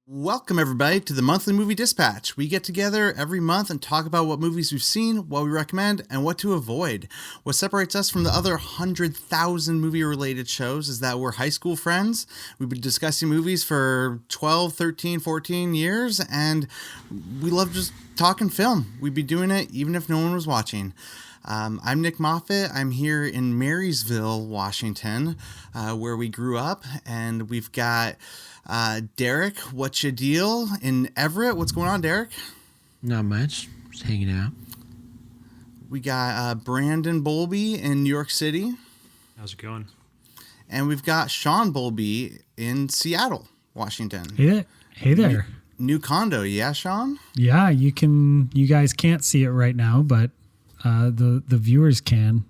Welcome, everybody, to the Monthly Movie Dispatch. We get together every month and talk about what movies we've seen, what we recommend, and what to avoid. What separates us from the other 100,000 movie-related shows is that we're high school friends. We've been discussing movies for 12, 13, 14 years, and we love just talking film. We'd be doing it even if no one was watching. I'm Nick Moffat. I'm here in Marysville, Washington, where we grew up, and we've got Derek, what's your deal in Everett? What's going on, Derek? Not much. Just hanging out. We got Brandon Bowlby in New York City. How's it going? And we've got Sean Bowlby in Seattle, Washington. Hey there. New condo, yeah, Sean? Yeah, you guys can't see it right now, but the viewers can.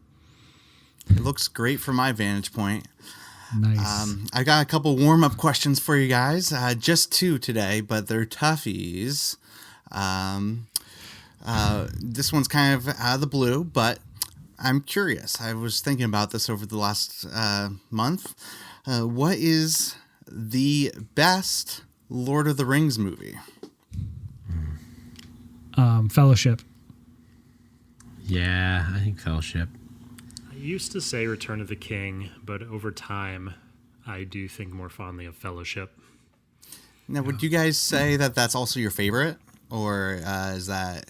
It looks great from my vantage point. Nice. I got a couple warm-up questions for you guys. Just two today, but they're toughies. This one's kind of out of the blue, but I'm curious. I was thinking about this over the last month. What is the best Lord of the Rings movie? Fellowship. Yeah, I think Fellowship. I used to say Return of the King, but over time, I do think more fondly of Fellowship. Now, would you guys say that that's also your favorite, or is that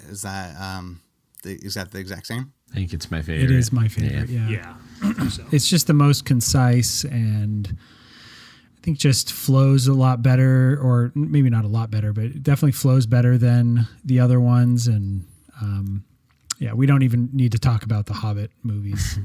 the exact same? I think it's my favorite. It is my favorite, yeah. Yeah. I think so. It's just the most concise and I think just flows a lot better, or maybe not a lot better, but it definitely flows better than the other ones. And yeah, we don't even need to talk about the Hobbit movies.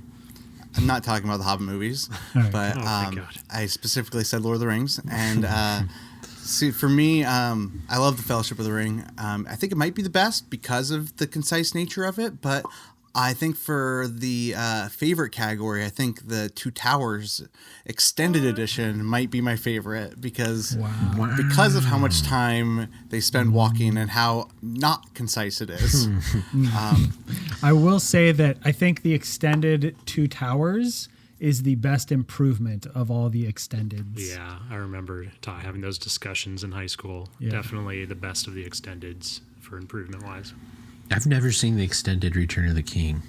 I'm not talking about the Hobbit movies, Right. but thank God. I specifically said Lord of the Rings. And see, for me, I love the Fellowship of the Ring. I think it might be the best because of the concise nature of it. But I think for the favorite category, I think the Two Towers extended edition might be my favorite because of how much time they spend walking and how not concise it is. I will say that I think the extended Two Towers is the best improvement of all the extendeds. Yeah, I remember having those discussions in high school. Yeah. Definitely the best of the extendeds for improvement-wise. I've never seen the extended Return of the King.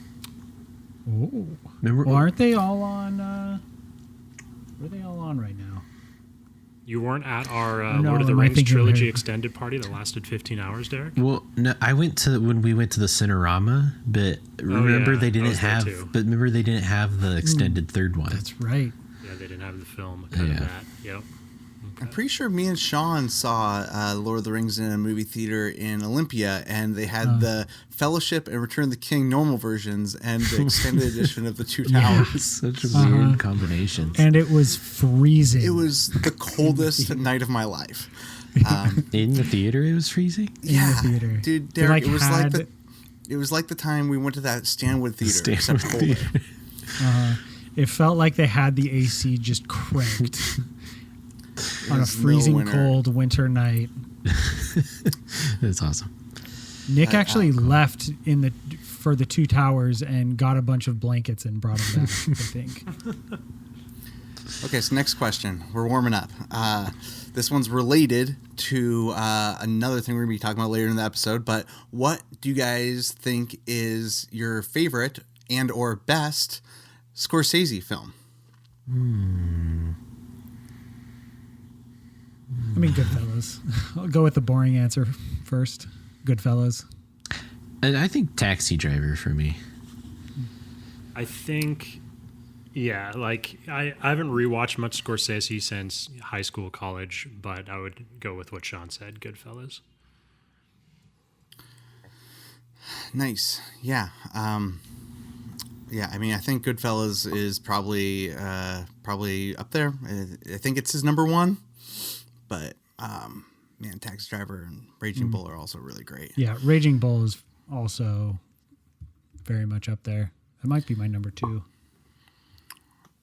Oh. Remember? Well, aren't they all on? Where are they all on right now? You weren't at our No, Lord of the am I Rings thinking of trilogy her? extended party that lasted 15 hours, Derek? Well, no, I went to when we went to the Cinerama, but remember yeah, they I didn't was there have. too. But remember they didn't have the extended third one. That's right. Yeah, they didn't have the film. Kind Yeah. of that. Yep. I'm pretty sure me and Sean saw Lord of the Rings in a movie theater in Olympia, and they had the Fellowship and Return of the King normal versions and the extended edition of the Two Towers. Such a weird combination. And it was freezing. It was the coldest night of my life. In the theater, it was freezing. Yeah, theater. dude, They, Derek, like, it was like the time we went to that Stanwood theater, Stanwood except colder. theater. It felt like they had the AC just cranked on a was freezing no winter. cold winter night. That's awesome. Nick actually left for the Two Towers and got a bunch of blankets and brought them back, I think. Okay, so next question. We're warming up. This one's related to another thing we're going to be talking about later in the episode, but what do you guys think is your favorite and or best Scorsese film? I mean, Goodfellas. I'll go with the boring answer first. Goodfellas. And I think Taxi Driver for me. I think, yeah, like I haven't rewatched much Scorsese since high school, college, but I would go with what Sean said, Goodfellas. Nice. Yeah. Yeah, I mean, I think Goodfellas is probably up there. I think it's his number one. But, man, Taxi Driver and Raging Bull are also really great. Yeah, Raging Bull is also very much up there. It might be my number two.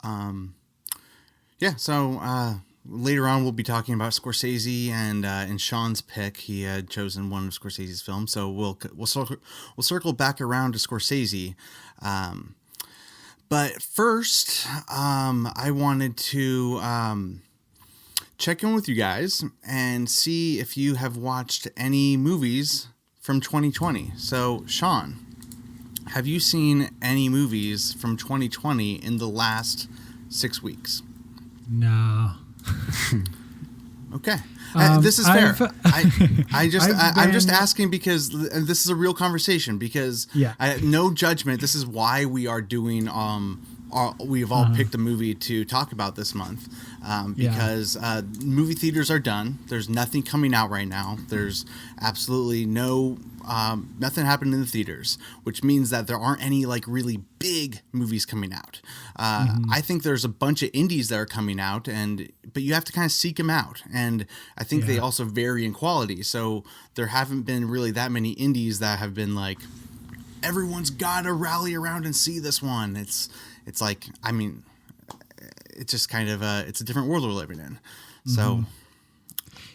Yeah, so later on we'll be talking about Scorsese, and in Sean's pick, he had chosen one of Scorsese's films. So we'll circle back around to Scorsese. But first, I wanted to check in with you guys and see if you have watched any movies from 2020. So, Sean, have you seen any movies from 2020 in the last 6 weeks? No. Okay. This is fair. I'm just asking because this is a real conversation because no judgment. This is why we are doing we've all picked a movie to talk about this month because movie theaters are done. There's nothing coming out right now. There's absolutely nothing happened in the theaters, which means that there aren't any like really big movies coming out. I think there's a bunch of indies that are coming out, but you have to kind of seek them out. And I think they also vary in quality. So there haven't been really that many indies that have been like, everyone's got to rally around and see this one. It's like, I mean, it's just kind of it's a different world we're living in. So,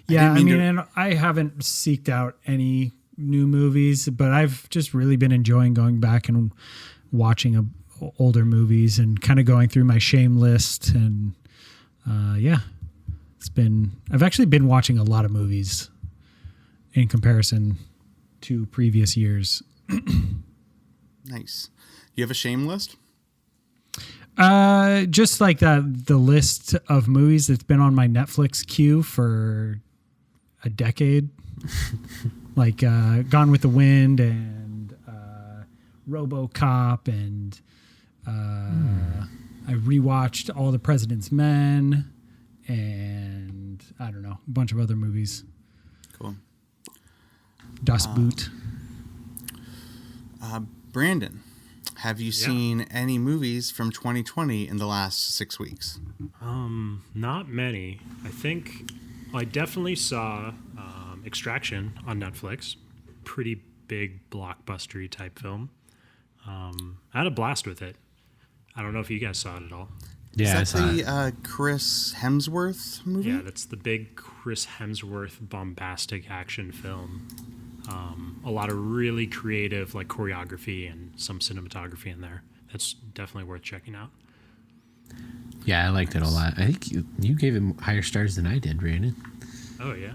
and I haven't seeked out any new movies, but I've just really been enjoying going back and watching older movies and kind of going through my shame list. And I've actually been watching a lot of movies in comparison to previous years. Nice. You have a shame list? Just like the list of movies that's been on my Netflix queue for a decade, like Gone with the Wind and RoboCop, and I rewatched All the President's Men, and I don't know, a bunch of other movies. Cool. Das Boot. Brandon, have you seen any movies from 2020 in the last 6 weeks? Not many. I definitely saw Extraction on Netflix. Pretty big blockbustery type film. I had a blast with it. I don't know if you guys saw it at all. Yeah, Is that the Chris Hemsworth movie? Yeah, that's the big Chris Hemsworth bombastic action film. A lot of really creative like choreography and some cinematography in there. That's definitely worth checking out. Yeah, I liked it a lot. I think you gave it higher stars than I did, Brandon. Oh, yeah.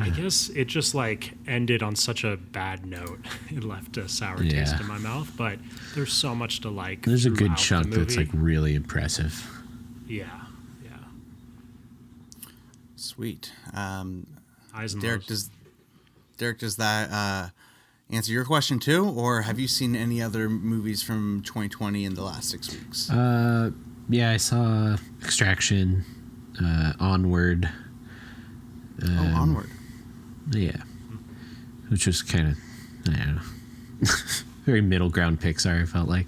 I guess it just like ended on such a bad note. It left a sour taste in my mouth, but there's so much to like. There's a good chunk that's like really impressive. Yeah. Sweet. Eyes and Derek, lows. does that answer your question too, or have you seen any other movies from 2020 in the last 6 weeks? Yeah, I saw Extraction, Onward. Onward. Yeah, which was kind of, I don't know, very middle ground Pixar. I felt like.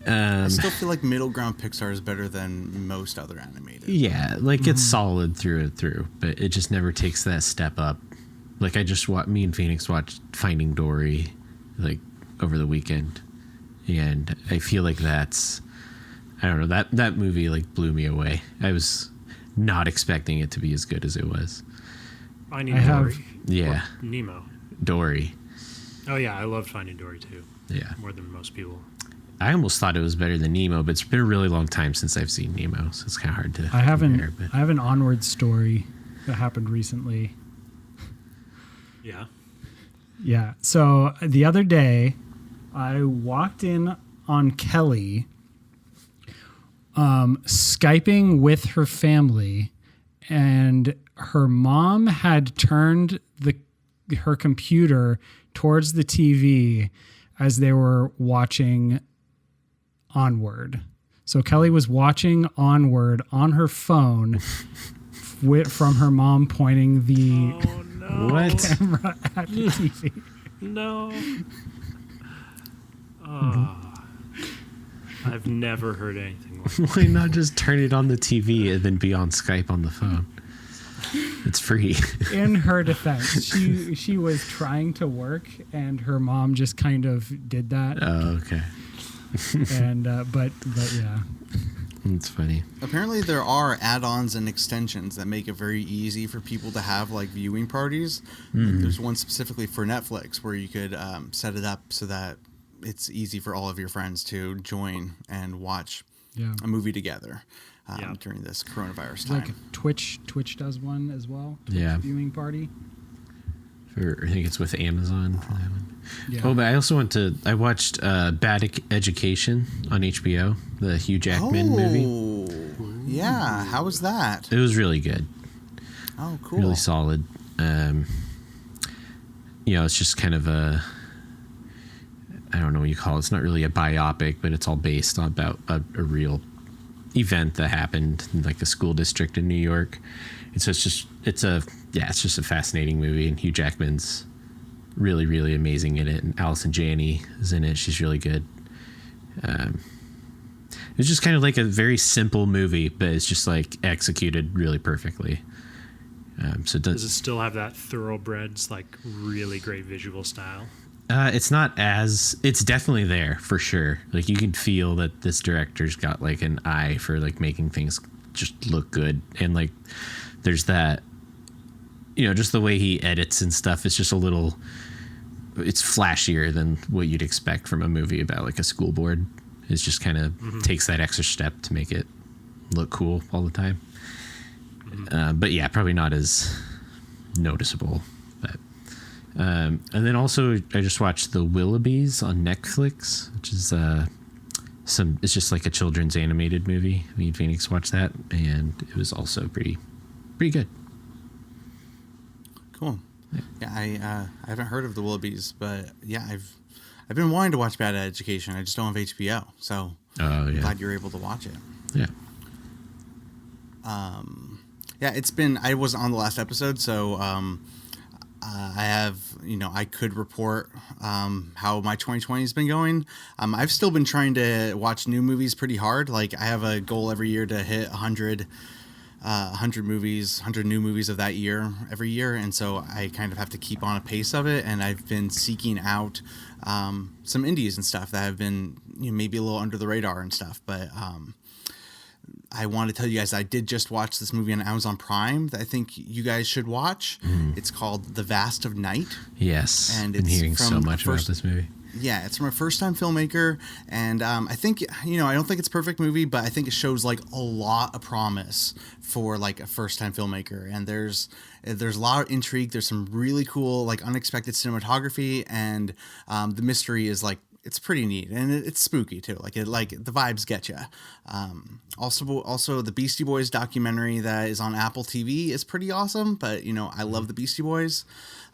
I still feel like middle ground Pixar is better than most other animated. Yeah, like it's solid through and through, but it just never takes that step up. Like me and Phoenix watched Finding Dory, like over the weekend, and I feel like that's, I don't know, that movie like blew me away. I was not expecting it to be as good as it was. Finding Dory. Yeah. Or Nemo. Dory. Oh yeah, I loved Finding Dory too. Yeah. More than most people. I almost thought it was better than Nemo, but it's been a really long time since I've seen Nemo, so it's kind of hard to I compare, but. have an Onward story that happened recently. Yeah. Yeah. So the other day, I walked in on Kelly Skyping with her family, and her mom had turned her computer towards the TV as they were watching Onward. So Kelly was watching Onward on her phone from her mom pointing the camera at the TV. No. Oh, I've never heard anything like that. Why not just turn it on the TV and then be on Skype on the phone? It's free. In her defense, she was trying to work, and her mom just kind of did that. Oh, okay. And but yeah, It's funny. Apparently there are add-ons and extensions that make it very easy for people to have like viewing parties. Like, there's one specifically for Netflix where you could set it up so that it's easy for all of your friends to join and watch a movie together. during this coronavirus It's time. like Twitch does one as well. Yeah. Viewing party. I think it's with Amazon for that one. Yeah. Oh, but I also I watched Bad Education on HBO, the Hugh Jackman movie. Yeah. How was that? It was really good. Oh, cool. Really solid. It's just kind of I don't know what you call it. It's not really a biopic, but it's all based on about a real event that happened in like a school district in New York. And so it's just a fascinating movie, and Hugh Jackman's really, really amazing in it, and Allison Janney is in it. She's really good. It's just kind of like a very simple movie, but it's just like executed really perfectly. Does it still have that Thoroughbreds, like really great visual style? It's definitely there for sure. Like you can feel that this director's got like an eye for like making things just look good. And like, there's that, just the way he edits and stuff. It's just it's flashier than what you'd expect from a movie about like a school board. It just kind of takes that extra step to make it look cool all the time. But yeah, probably not as noticeable. But and then also I just watched The Willoughbys on Netflix, which is it's just like a children's animated movie. Me and Phoenix watched that, and it was also pretty good. Cool. Yeah, I haven't heard of The Willoughbys, but yeah, I've been wanting to watch Bad Education. I just don't have HBO, so I'm glad you're able to watch it. Yeah. I was on the last episode, so I have, I could report how my 2020 has been going. I've still been trying to watch new movies pretty hard. Like I have a goal every year to hit 100 movies, 100 new movies of that year every year, and so I kind of have to keep on a pace of it. And I've been seeking out some indies and stuff that have been maybe a little under the radar and stuff, but I want to tell you guys I did just watch this movie on Amazon Prime that I think you guys should watch. It's called The Vast of Night. Yes, and been hearing so much about this movie. Yeah, it's from a first-time filmmaker, and I think I don't think it's a perfect movie, but I think it shows like a lot of promise for like a first-time filmmaker. And there's a lot of intrigue. There's some really cool like unexpected cinematography, and the mystery is like it's pretty neat, and it's spooky too. Like the vibes get you. Also the Beastie Boys documentary that is on Apple TV is pretty awesome. But I love the Beastie Boys.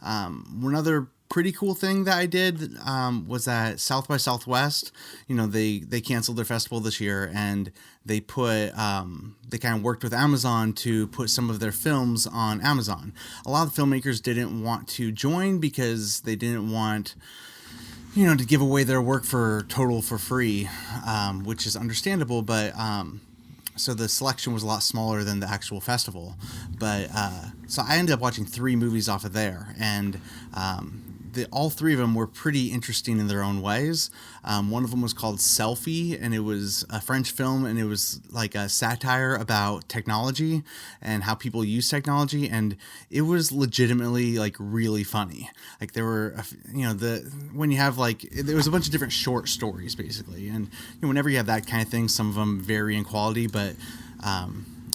One other pretty cool thing that I did was at South by Southwest. They canceled their festival this year, and they put they kind of worked with Amazon to put some of their films on Amazon. A lot of filmmakers didn't want to join because they didn't want to give away their work for free, which is understandable, but so the selection was a lot smaller than the actual festival. But so I ended up watching 3 movies off of there, and all 3 of them were pretty interesting in their own ways. One of them was called Selfie, and it was a French film, and it was like a satire about technology and how people use technology, and it was legitimately like really funny. Like there were, when you have like, there was a bunch of different short stories basically, and whenever you have that kind of thing, some of them vary in quality, but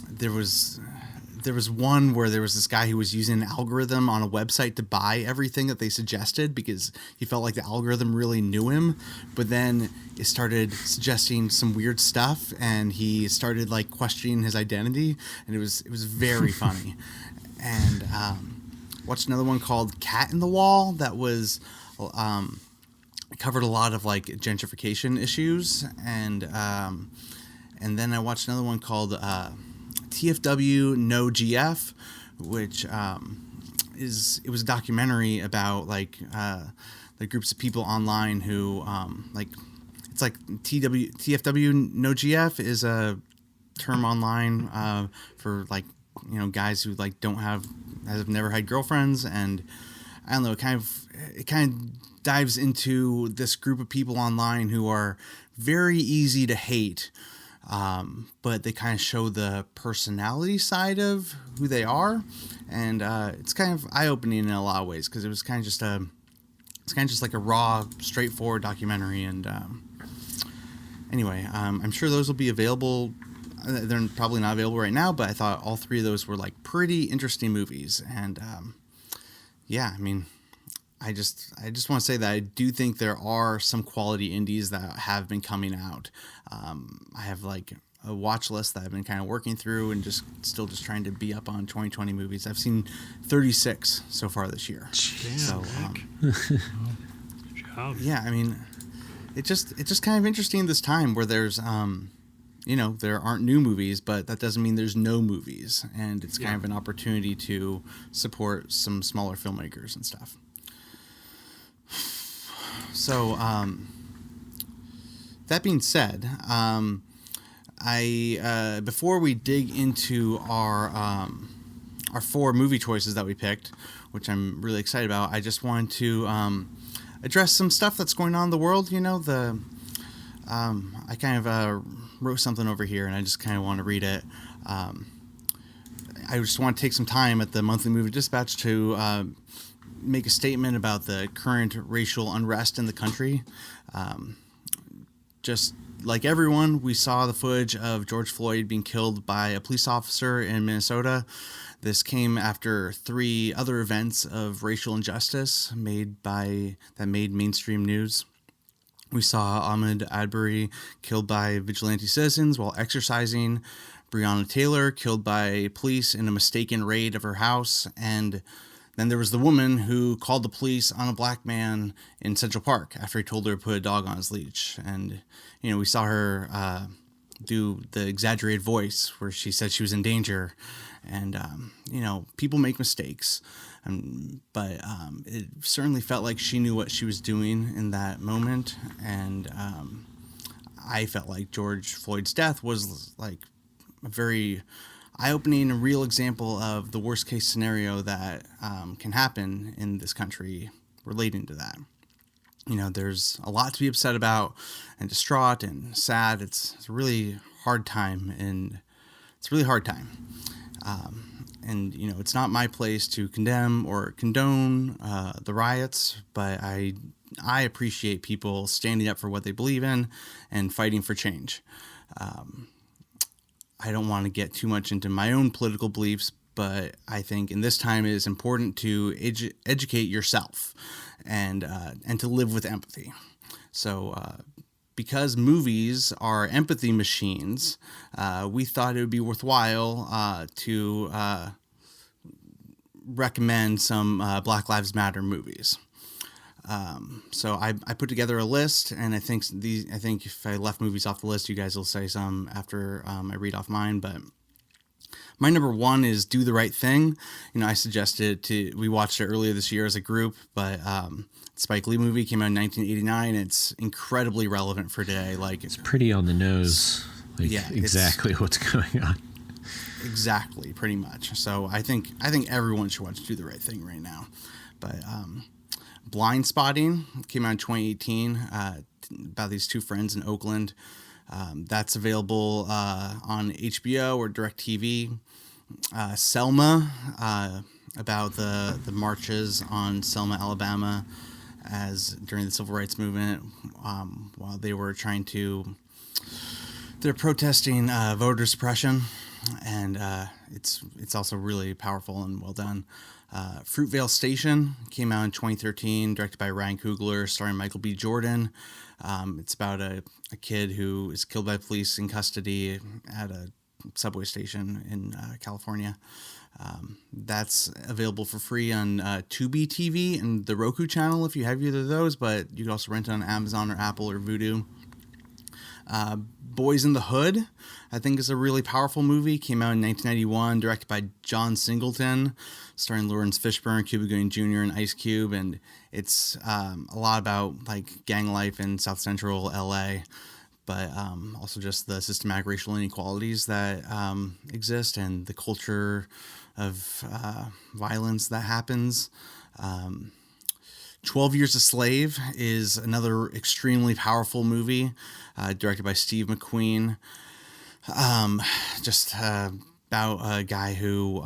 there was one where there was this guy who was using an algorithm on a website to buy everything that they suggested because he felt like the algorithm really knew him, but then it started suggesting some weird stuff, and he started like questioning his identity, and it was very funny. And watched another one called Cat in the Wall that was covered a lot of like gentrification issues, and then I watched another one called TFW No GF, which it was a documentary about like the groups of people online who it's like TFW No GF is a term online for like guys who like have never had girlfriends, and I don't know, it kind of dives into this group of people online who are very easy to hate. But they kind of show the personality side of who they are, and it's kind of eye-opening in a lot of ways because it was kind of just like a raw, straightforward documentary. And anyway, I'm sure those will be available They're probably not available right now, but I thought all three of those were like pretty interesting movies. And yeah, I mean, I just want to say that I do think there are some quality indies that have been coming out. I have like a watch list that I've been kind of working through and just trying to be up on 2020 movies. I've seen 36 so far this year. Damn, So Good job. yeah, I mean, it's just kind of interesting this time where there's there aren't new movies, but that doesn't mean there's no movies, and it's kind of an opportunity to support some smaller filmmakers and stuff. So that being said, I before we dig into our 4 movie choices that we picked, which I'm really excited about, I just wanted to address some stuff that's going on in the world. I kind of wrote something over here, and I just kind of want to read it. I just want to take some time at the Monthly Movie Dispatch to make a statement about the current racial unrest in the country. Just like everyone, we saw the footage of George Floyd being killed by a police officer in Minnesota. This came after 3 other events of racial injustice that made mainstream news. We saw Ahmaud Arbery killed by vigilante citizens while exercising, Breonna Taylor killed by police in a mistaken raid of her house, and then there was the woman who called the police on a black man in Central Park after he told her to put a dog on his leash. And, we saw her do the exaggerated voice where she said she was in danger. And, people make mistakes. But it certainly felt like she knew what she was doing in that moment. And I felt like George Floyd's death was like a very eye-opening and real example of the worst-case scenario that can happen in this country relating to that. There's a lot to be upset about and distraught and sad. It's a really hard time, and it's a really hard time. And it's not my place to condemn or condone the riots, but I appreciate people standing up for what they believe in and fighting for change. I don't want to get too much into my own political beliefs, but I think in this time it is important to educate yourself and to live with empathy. So because movies are empathy machines, we thought it would be worthwhile to recommend some Black Lives Matter movies. So I put together a list, and I think if I left movies off the list, you guys will say some after I read off mine. But my number 1 is Do the Right Thing. I suggested we watched it earlier this year as a group, but Spike Lee movie came out in 1989. It's incredibly relevant for today. Like it's pretty on the nose. Exactly what's going on. Exactly, pretty much. So I think everyone should watch Do the Right Thing right now. But Blind Spotting came out in 2018 about these 2 friends in Oakland. That's available on HBO or DirecTV. Selma, about the marches on Selma, Alabama, during the Civil Rights Movement, while they're protesting voter suppression, and it's also really powerful and well done. Fruitvale Station came out in 2013, directed by Ryan Coogler, starring Michael B. Jordan. It's about a kid who is killed by police in custody at a subway station in California. That's available for free on Tubi TV and the Roku channel if you have either of those, but you can also rent it on Amazon or Apple or Vudu. Boys in the Hood, I think, is a really powerful movie. Came out in 1991, directed by John Singleton, starring Lawrence Fishburne, Cuba Gooding Jr., and Ice Cube, and it's a lot about like gang life in South Central LA, but also just the systematic racial inequalities that exist and the culture of violence that happens. 12 Years a Slave is another extremely powerful movie, directed by Steve McQueen. Just about a guy who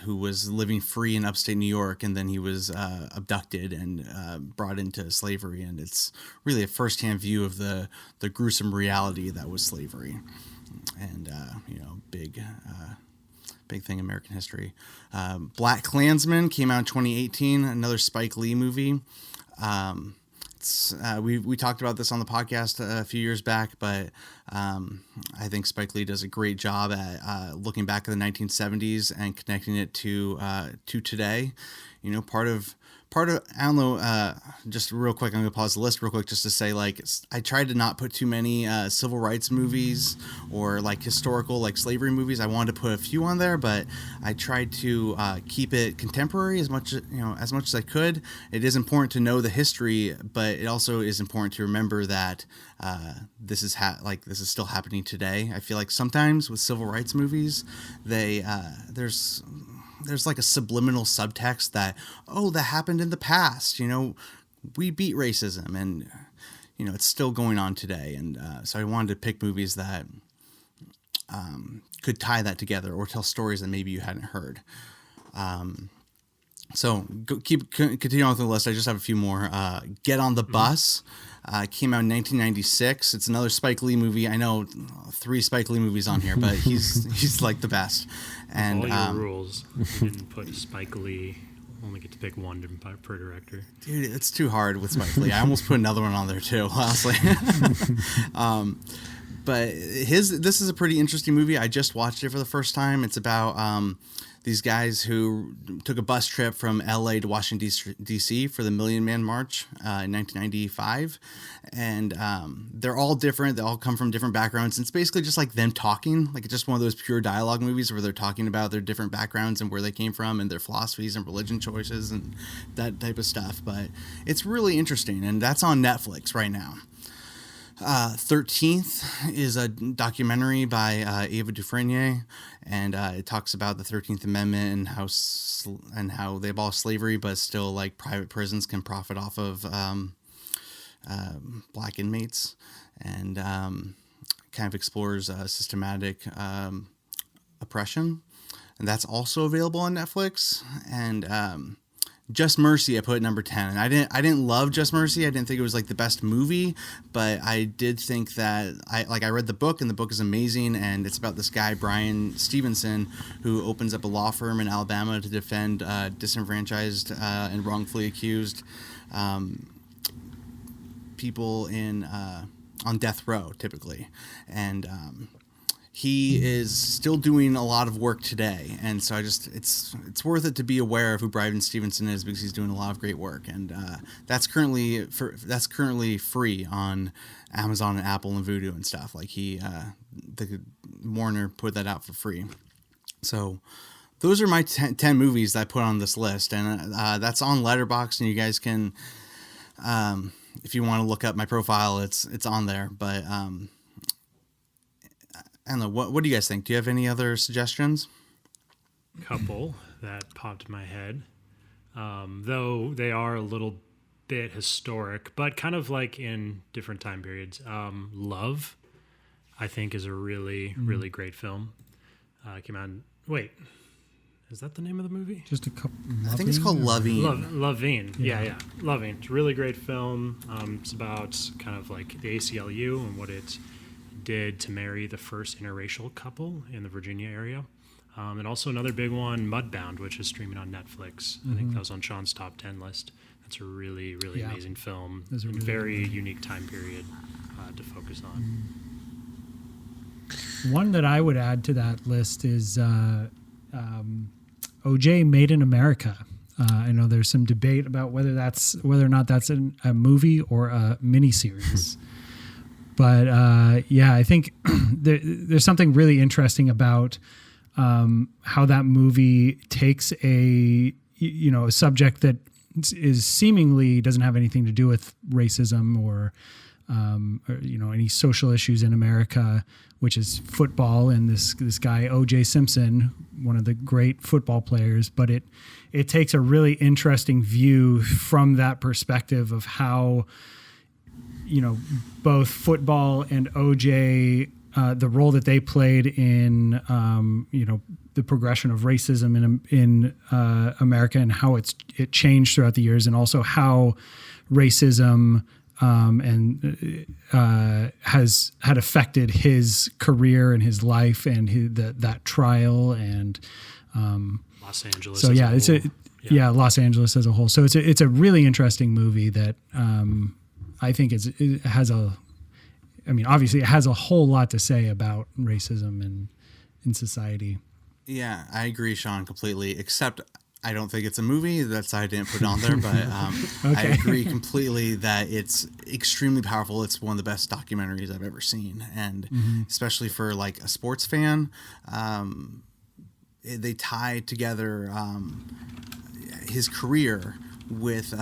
was living free in upstate New York, and then he was abducted and brought into slavery, and it's really a firsthand view of the gruesome reality that was slavery. big thing in American history. Black Klansman came out in 2018, another Spike Lee movie. We talked about this on the podcast a few years back, but I think Spike Lee does a great job at looking back at the 1970s and connecting it to today. Part of I don't know. Just real quick, I'm gonna pause the list real quick just to say, like, I tried to not put too many civil rights movies or like historical, like slavery movies. I wanted to put a few on there, but I tried to keep it contemporary as much as I could. It is important to know the history, but it also is important to remember that this is this is still happening today. I feel like sometimes with civil rights movies, there's like a subliminal subtext that, that happened in the past. We beat racism, and it's still going on today. And so I wanted to pick movies that could tie that together or tell stories that maybe you hadn't heard. So continue on with the list. I just have a few more. Get on the Bus. Came out in 1996. It's another Spike Lee movie. I know 3 Spike Lee movies on here, but he's like the best. And all your rules. You didn't put Spike Lee. Only get to pick one per director. Dude, it's too hard with Spike Lee. I almost put another one on there too, honestly. But this is a pretty interesting movie. I just watched it for the first time. It's about these guys who took a bus trip from LA to Washington, D.C. for the Million Man March in 1995. And they're all different. They all come from different backgrounds. It's basically just like them talking. Like, it's just one of those pure dialogue movies where they're talking about their different backgrounds and where they came from and their philosophies and religion choices and that type of stuff. But it's really interesting. And that's on Netflix right now. 13th is a documentary by Ava DuVernay, and it talks about the 13th Amendment and how they abolished slavery, but still, like, private prisons can profit off of black inmates, and kind of explores systematic oppression, and that's also available on Netflix. And Just Mercy, I put at number 10. And I didn't love Just Mercy. I didn't think it was like the best movie, but I did think that I read the book, and the book is amazing. And it's about this guy, Brian Stevenson, who opens up a law firm in Alabama to defend disenfranchised and wrongfully accused people on death row, typically. And he is still doing a lot of work today, and so it's worth it to be aware of who Brian Stevenson is, because he's doing a lot of great work, and that's currently free on Amazon and Apple and Vudu and stuff. Like, the Warner put that out for free. So those are my 10 movies that I put on this list, and that's on Letterboxd, and you guys can, if you want to look up my profile, it's on there. But I don't know. What do you guys think? Do you have any other suggestions? Couple that popped in my head, though they are a little bit historic, but kind of like in different time periods. Love, I think, is a really, really great film. Came out. Wait, is that the name of the movie? Just a couple. I think it's called Loving. Loving. Yeah. Loving. It's a really great film. It's about kind of like the ACLU and what it did to marry the first interracial couple in the Virginia area. And also another big one, Mudbound, which is streaming on Netflix. I think that was on Sean's top 10 list. That's a really, really amazing film. That's a really very unique time period to focus on. One that I would add to that list is OJ Made in America. I know there's some debate about whether or not that's a movie or a miniseries. But I think there's something really interesting about how that movie takes a subject that is seemingly doesn't have anything to do with racism or any social issues in America, which is football, and this guy O.J. Simpson, one of the great football players. But it takes a really interesting view from that perspective of how, both football and OJ, the role that they played in, the progression of racism in America, and how it changed throughout the years, and also how racism and has had affected his career and his life and that trial and Los Angeles. so yeah, as a whole. Los Angeles as a whole. So it's a really interesting movie that I think it has obviously it has a whole lot to say about racism and in society. Yeah, I agree, Sean, completely. Except I don't think it's a movie. That's why I didn't put it on there. But I agree completely that it's extremely powerful. It's one of the best documentaries I've ever seen, and especially for like a sports fan, they tie together his career with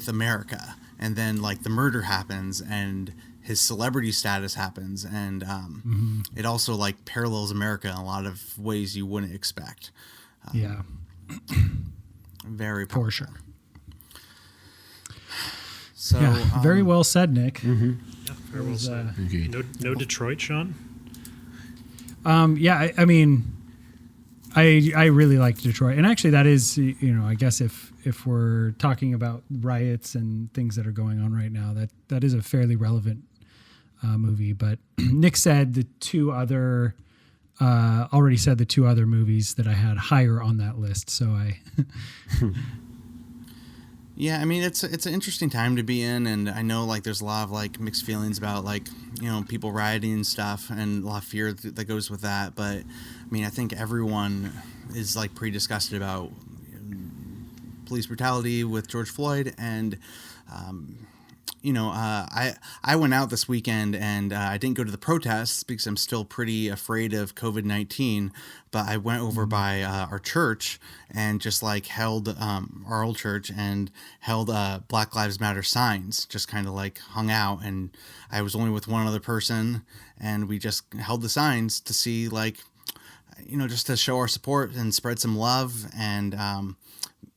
America, and then like the murder happens and his celebrity status happens, and it also like parallels America in a lot of ways you wouldn't expect. Yeah. Very powerful. For sure. So very well said, Nick. Yeah, very well said. No Detroit, Sean? Yeah, I mean, I really like Detroit, and actually that is, I guess if we're talking about riots and things that are going on right now, that is a fairly relevant movie. But Nick said the two other movies that I had higher on that list, so I. Yeah, I mean it's an interesting time to be in, and I know like there's a lot of like mixed feelings about like people rioting and stuff, and a lot of fear that goes with that. But I mean I think everyone is like pretty disgusted about police brutality with George Floyd, and I went out this weekend and I didn't go to the protests because I'm still pretty afraid of COVID-19, but I went over by our church and just like held our old church and held Black Lives Matter signs, just kind of like hung out, and I was only with one other person, and we just held the signs to see like, just to show our support and spread some love, and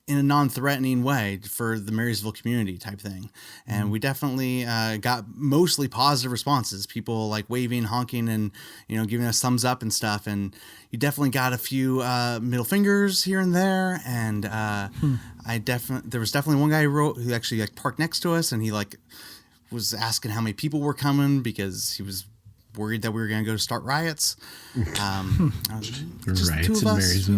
in a non-threatening way for the Marysville community type thing. And we definitely got mostly positive responses, people like waving, honking, and, giving us thumbs up and stuff. And you definitely got a few middle fingers here and there. And there was definitely one guy who actually like parked next to us, and he like was asking how many people were coming because he was worried that we were going to go start riots. Just the two of us,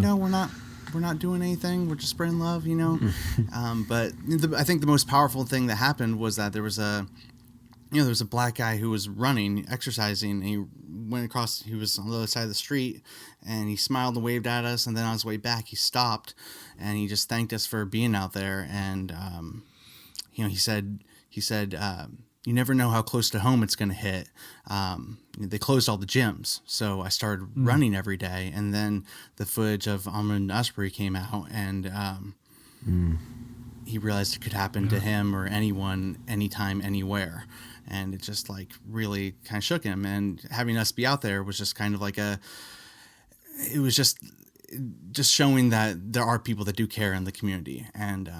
we're not doing anything. We're just spreading love, But I think the most powerful thing that happened was that there was a black guy who was running, exercising. And he went across. He was on the other side of the street, and he smiled and waved at us. And then on his way back, he stopped, and he just thanked us for being out there. And he said, you never know how close to home it's going to hit. They closed all the gyms, so I started running every day. And then the footage of Ahmaud Arbery came out, and he realized it could happen to him or anyone, anytime, anywhere. And it just like really kind of shook him. And having us be out there was just kind of like it was just showing that there are people that do care in the community. And,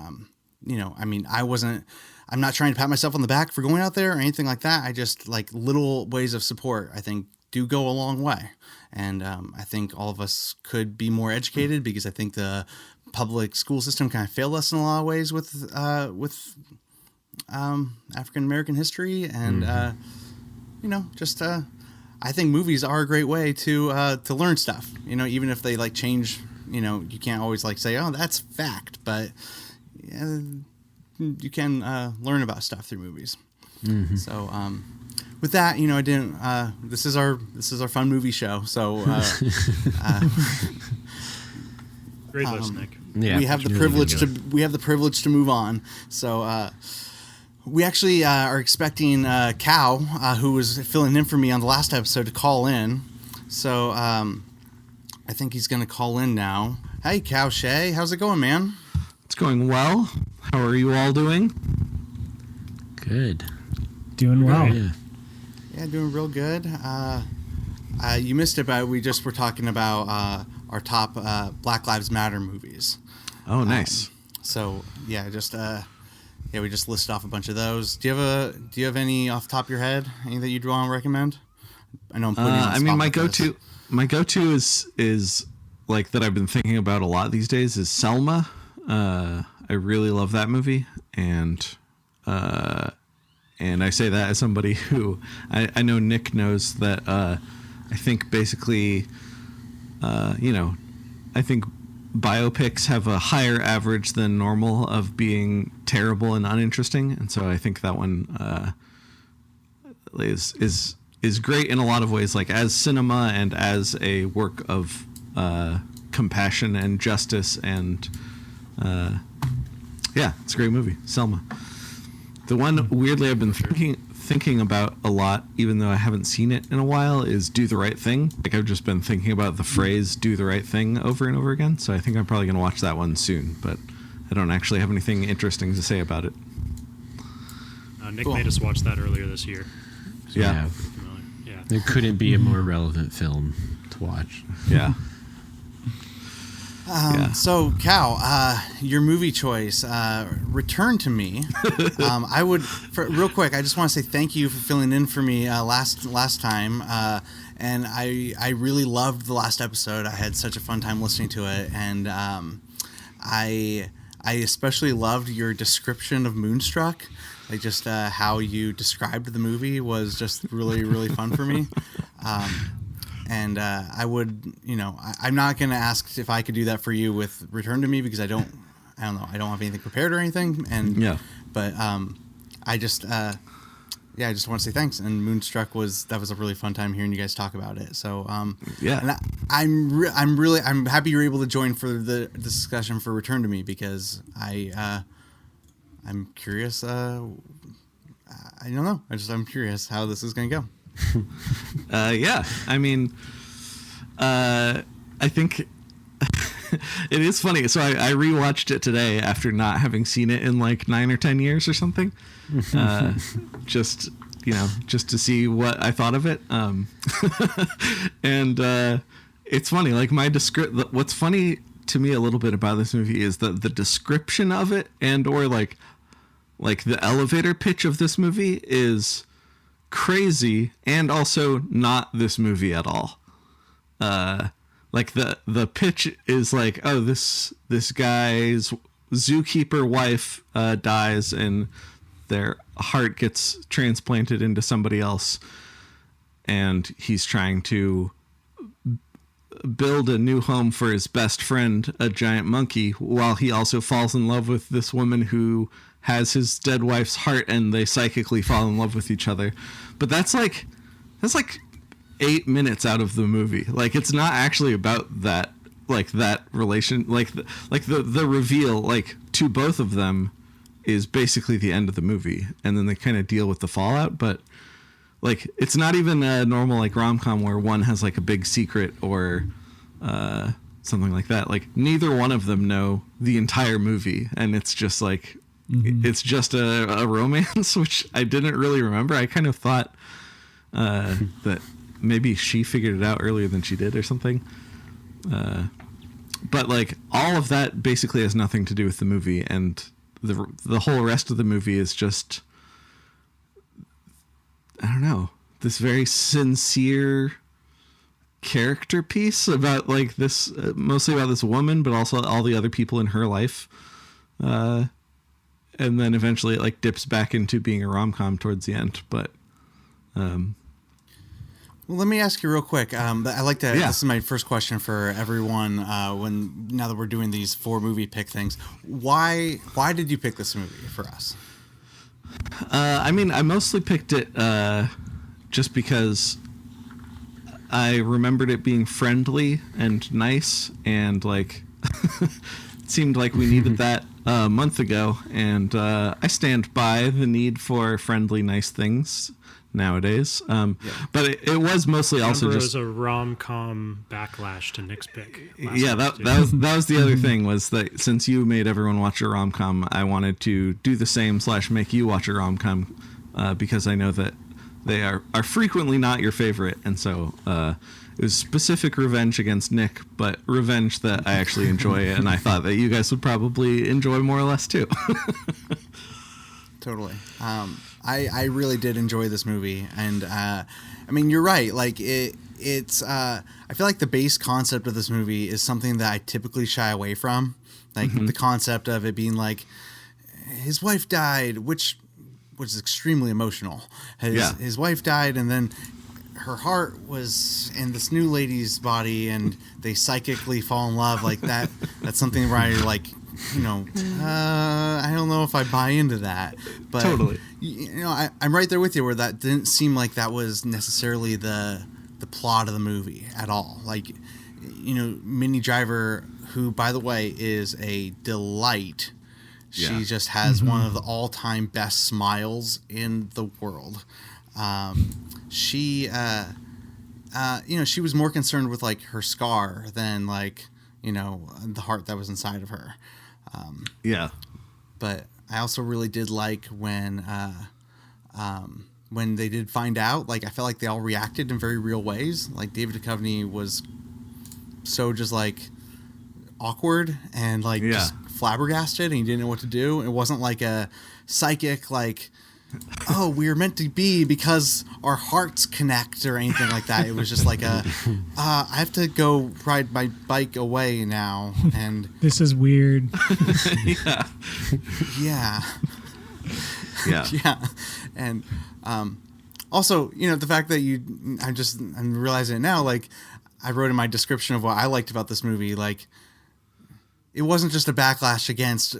I'm not trying to pat myself on the back for going out there or anything like that. I just like little ways of support, I think, do go a long way. And I think all of us could be more educated, because I think the public school system kind of failed us in a lot of ways with African-American history. And, I think movies are a great way to learn stuff, even if they like change, you can't always like say, oh, that's fact, but you can learn about stuff through movies. So with that, I didn't. This is our fun movie show. So great list, Nick. Yeah, we have the privilege to move on. So we actually are expecting Cal, who was filling in for me on the last episode, to call in. So I think he's going to call in now. Hey, Cal Shay, how's it going, man? It's going well. How are you all doing? Good. Doing well. Yeah, doing real good. You missed it, but we just were talking about our top Black Lives Matter movies. Oh, nice. So yeah, we just listed off a bunch of those. Do you have any off the top of your head? Any that you'd want to recommend? I know I'm putting you on the spot. My go-to is like that I've been thinking about a lot these days is Selma. I really love that movie, and And I say that as somebody who I know Nick knows that I think basically, I think biopics have a higher average than normal of being terrible and uninteresting. And so I think that one is great in a lot of ways, like as cinema and as a work of compassion and justice. And it's a great movie, Selma. The one weirdly I've been thinking about a lot, even though I haven't seen it in a while, is Do the Right Thing. Like I've just been thinking about the phrase "do the right thing" over and over again. So I think I'm probably going to watch that one soon, but I don't actually have anything interesting to say about it. Nick made us watch that earlier this year. So Yeah. Yeah. There couldn't be a more relevant film to watch. Yeah. So, Cal, your movie choice, Return to Me. Real quick, I just want to say thank you for filling in for me last time. And I really loved the last episode. I had such a fun time listening to it. And I especially loved your description of Moonstruck. Like just how you described the movie was just really, really fun for me. And I would, I'm not going to ask if I could do that for you with Return to Me because I don't know, I don't have anything prepared or anything. And but I just want to say thanks. And Moonstruck was a really fun time hearing you guys talk about it. So and I'm happy you're able to join for the discussion for Return to Me because I'm curious. I don't know. I'm curious how this is going to go. I mean, I think it is funny. So I rewatched it today after not having seen it in like 9 or 10 years or something. Just to see what I thought of it. And it's funny, like what's funny to me a little bit about this movie is that the description of it and or like the elevator pitch of this movie is crazy and also not this movie at all. Like the pitch is like, oh, this guy's zookeeper wife dies and their heart gets transplanted into somebody else and he's trying to build a new home for his best friend, a giant monkey, while he also falls in love with this woman who has his dead wife's heart and they psychically fall in love with each other. But that's like 8 minutes out of the movie. Like it's not actually about that, like that relation, like the reveal, like to both of them is basically the end of the movie. And then they kind of deal with the fallout, but like it's not even a normal like rom-com where one has like a big secret or something like that. Like neither one of them know the entire movie and it's just like it's just a romance, which I didn't really remember. I kind of thought that maybe she figured it out earlier than she did or something. But like all of that basically has nothing to do with the movie, and the whole rest of the movie is just, I don't know, this very sincere character piece about like this, mostly about this woman, but also all the other people in her life. And then eventually it like dips back into being a rom-com towards the end. But, well, let me ask you real quick. I like to, this is my first question for everyone. Now that we're doing these 4 movie pick things, why did you pick this movie for us? I mean, I mostly picked it, just because I remembered it being friendly and nice and like, it seemed like we needed that a month ago, and I stand by the need for friendly, nice things nowadays. But it was mostly also just a rom-com backlash to Nick's pick. That was the other thing, was that since you made everyone watch a rom-com, I wanted to do the same / make you watch a rom-com because I know that they are frequently not your favorite, and so it was specific revenge against Nick, but revenge that I actually enjoy, and I thought that you guys would probably enjoy more or less too. Totally. I really did enjoy this movie, and I mean, you're right. Like it's I feel like the base concept of this movie is something that I typically shy away from, like the concept of it being like his wife died, which was extremely emotional. His wife died, and then her heart was in this new lady's body, and they psychically fall in love like that. That's something where you're like, I don't know if I buy into that. But Totally. I'm right there with you where that didn't seem like that was necessarily the plot of the movie at all. Like, Minnie Driver, who, by the way, is a delight. Yeah. She just has one of the all-time best smiles in the world. She was more concerned with like her scar than like, the heart that was inside of her. But I also really did like when they did find out, like, I felt like they all reacted in very real ways. Like David Duchovny was so just like awkward and like just flabbergasted, and he didn't know what to do. It wasn't like a psychic, like, oh, we're meant to be because our hearts connect or anything like that. It was just like I have to go ride my bike away now, and this is weird. yeah. And also, the fact that I'm realizing it now, like I wrote in my description of what I liked about this movie, like it wasn't just a backlash against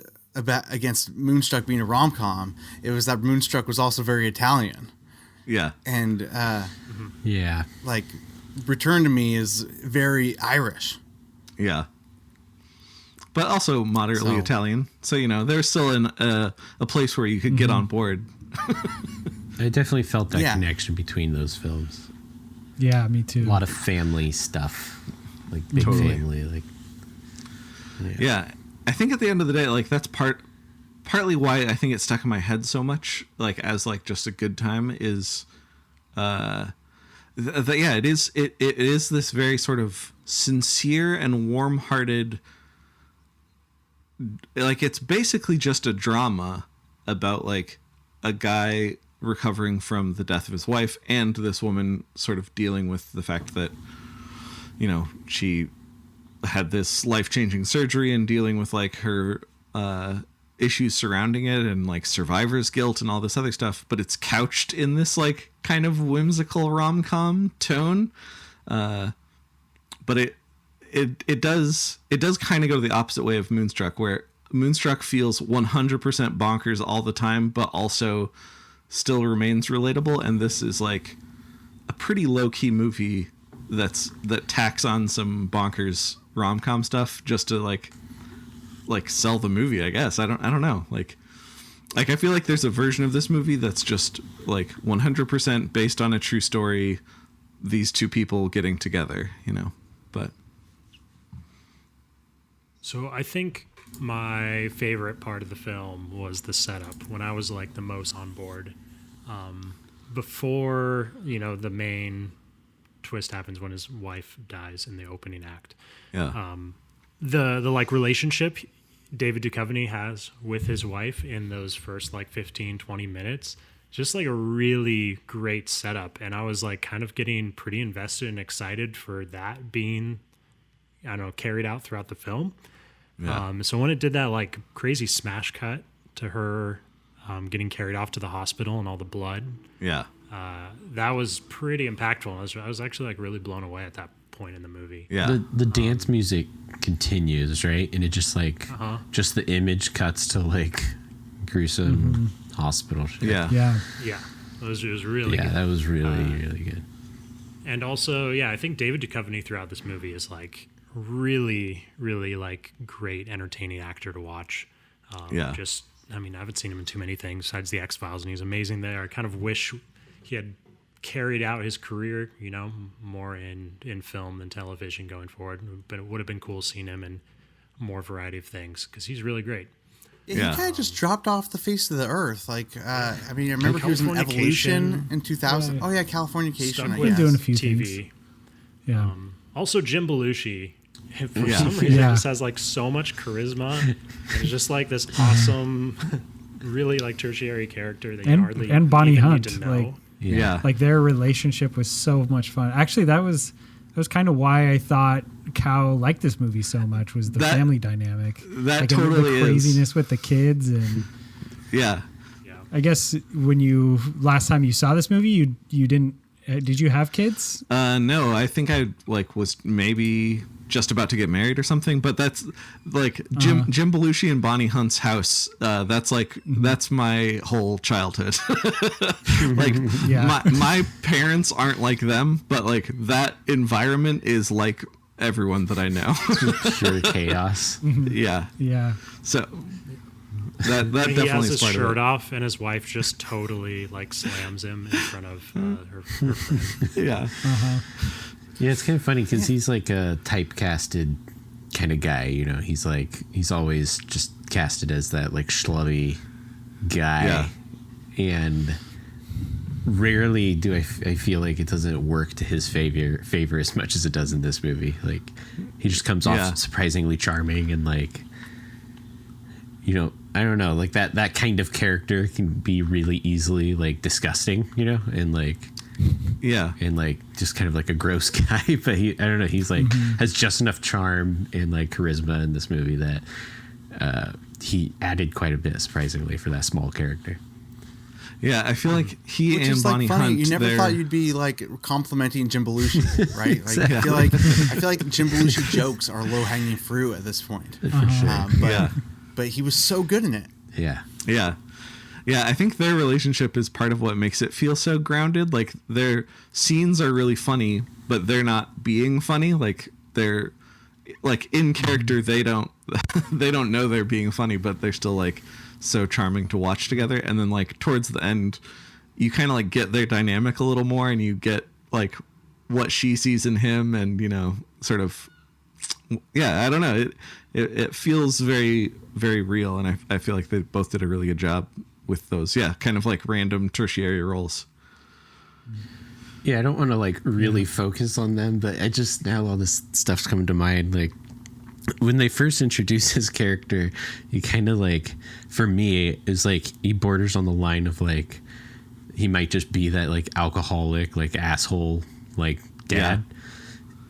Moonstruck being a rom-com. It was that Moonstruck was also very Italian. Yeah. And like Return to Me is very Irish. Yeah. But also moderately Italian. So, there's still a place where you could get on board. I definitely felt that connection between those films. Yeah, me too. A lot of family stuff. Like big family. Like, yeah. I think at the end of the day, like that's partly why I think it stuck in my head so much, like as like just a good time is, it is this very sort of sincere and warm-hearted, like it's basically just a drama about like a guy recovering from the death of his wife and this woman sort of dealing with the fact that, she had this life-changing surgery and dealing with like her issues surrounding it and like survivor's guilt and all this other stuff, but it's couched in this like kind of whimsical rom-com tone. But it does kind of go the opposite way of Moonstruck, where Moonstruck feels 100% bonkers all the time, but also still remains relatable. And this is like a pretty low-key movie that tacks on some bonkers rom-com stuff just to like sell the movie, I guess. I don't know. Like I feel like there's a version of this movie that's just like 100% based on a true story, these two people getting together, but so I think my favorite part of the film was the setup when I was like the most on board. Before, the main twist happens when his wife dies in the opening act. yeah. The like relationship David Duchovny has with his wife in those first like 15-20 minutes, just like a really great setup, and I was like kind of getting pretty invested and excited for that being, I don't know, carried out throughout the film. So when it did that like crazy smash cut to her getting carried off to the hospital and all the blood, that was pretty impactful. I was actually like really blown away at that point in the movie. The dance music continues, right? And it just like just the image cuts to like gruesome hospital shit. It was really good. That was really good. And also, I think David Duchovny throughout this movie is like really like great entertaining actor to watch. I haven't seen him in too many things besides the X-Files, and he's amazing there. I kind of wish he had carried out his career, more in film than television going forward. But it would have been cool seeing him in more variety of things because he's really great. He kind of just dropped off the face of the earth. Like, I remember he was in Evolution in 2000. Oh yeah, Californication. I've been doing a few TV. things. Yeah. Also, Jim Belushi, for some reason, just has like so much charisma. And it's just like this awesome, really like tertiary character that you hardly and Bonnie even Hunt, need to know. Like their relationship was so much fun. Actually, that was kind of why I thought Cow liked this movie so much, was the family dynamic. That like totally the craziness with the kids and I guess when last time you saw this movie, you didn't. Did you have kids? No, I think I was maybe just about to get married or something. But that's Jim Belushi and Bonnie Hunt's house. That's my whole childhood. My parents aren't like them, but that environment is like everyone that I know. Pure chaos. Yeah. Yeah. So that he definitely has is his part shirt of it. off, and his wife just totally slams him in front of her friend. Yeah. Yeah, it's kind of funny because he's like a typecasted kind of guy. He's always just casted as that schlubby guy, and rarely do I feel like it doesn't work to his favor as much as it does in this movie. He just comes off surprisingly charming, and I don't know, that kind of character can be really easily disgusting, and just kind of a gross guy. But I don't know, he's has just enough charm and charisma in this movie that he added quite a bit, surprisingly, for that small character. Yeah, I feel like he Which and is Bonnie funny. Hunt. You never thought you'd be complimenting Jim Belushi, right? I feel like Jim Belushi jokes are low hanging fruit at this point. For sure. But he was so good in it. Yeah. Yeah. I think their relationship is part of what makes it feel so grounded. Their scenes are really funny, but they're not being funny. They're in character. They don't know they're being funny, but they're still so charming to watch together. And then towards the end, you kind of get their dynamic a little more, and you get what she sees in him, and sort of, I don't know, it feels very, very real, and I feel like they both did a really good job with those kind of random tertiary roles. Yeah, I don't want to really focus on them, but I just, now all this stuff's coming to mind. When they first introduced his character, he kind of for me, is he borders on the line of he might just be that alcoholic, asshole, dad.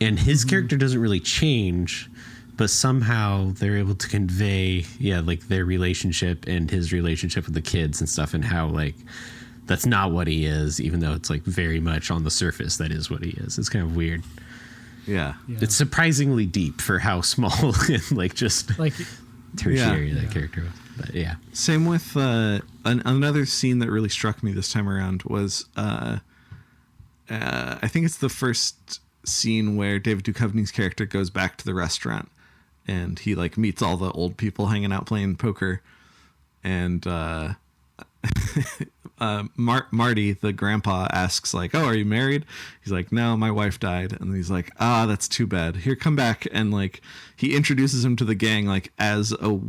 And his character doesn't really change, but somehow they're able to convey, their relationship and his relationship with the kids and stuff, and how that's not what he is, even though it's very much on the surface that is what he is. It's kind of weird. Yeah. It's surprisingly deep for how small and just tertiary that character was. But yeah. Same with another scene that really struck me this time around was I think it's the first scene where David Duchovny's character goes back to the restaurant, and he meets all the old people hanging out playing poker, and Marty, the grandpa, asks oh, are you married? He's like, no, my wife died. And he's like, that's too bad. Here, come back. And he introduces him to the gang as a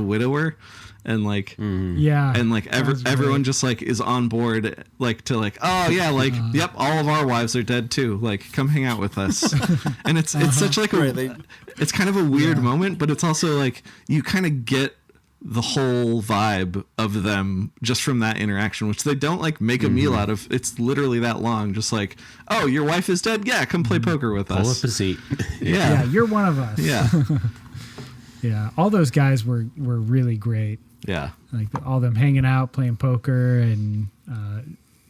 widower, and and everyone just is on board yep, all of our wives are dead too, come hang out with us. And it's such it's kind of a weird moment, but it's also you kind of get the whole vibe of them just from that interaction, which they don't make a meal out of. It's literally that long, just oh, your wife is dead, come play poker with us. Pull up a seat. Yeah, you're one of us. Yeah. Yeah, all those guys were really great. Yeah. All them hanging out, playing poker, and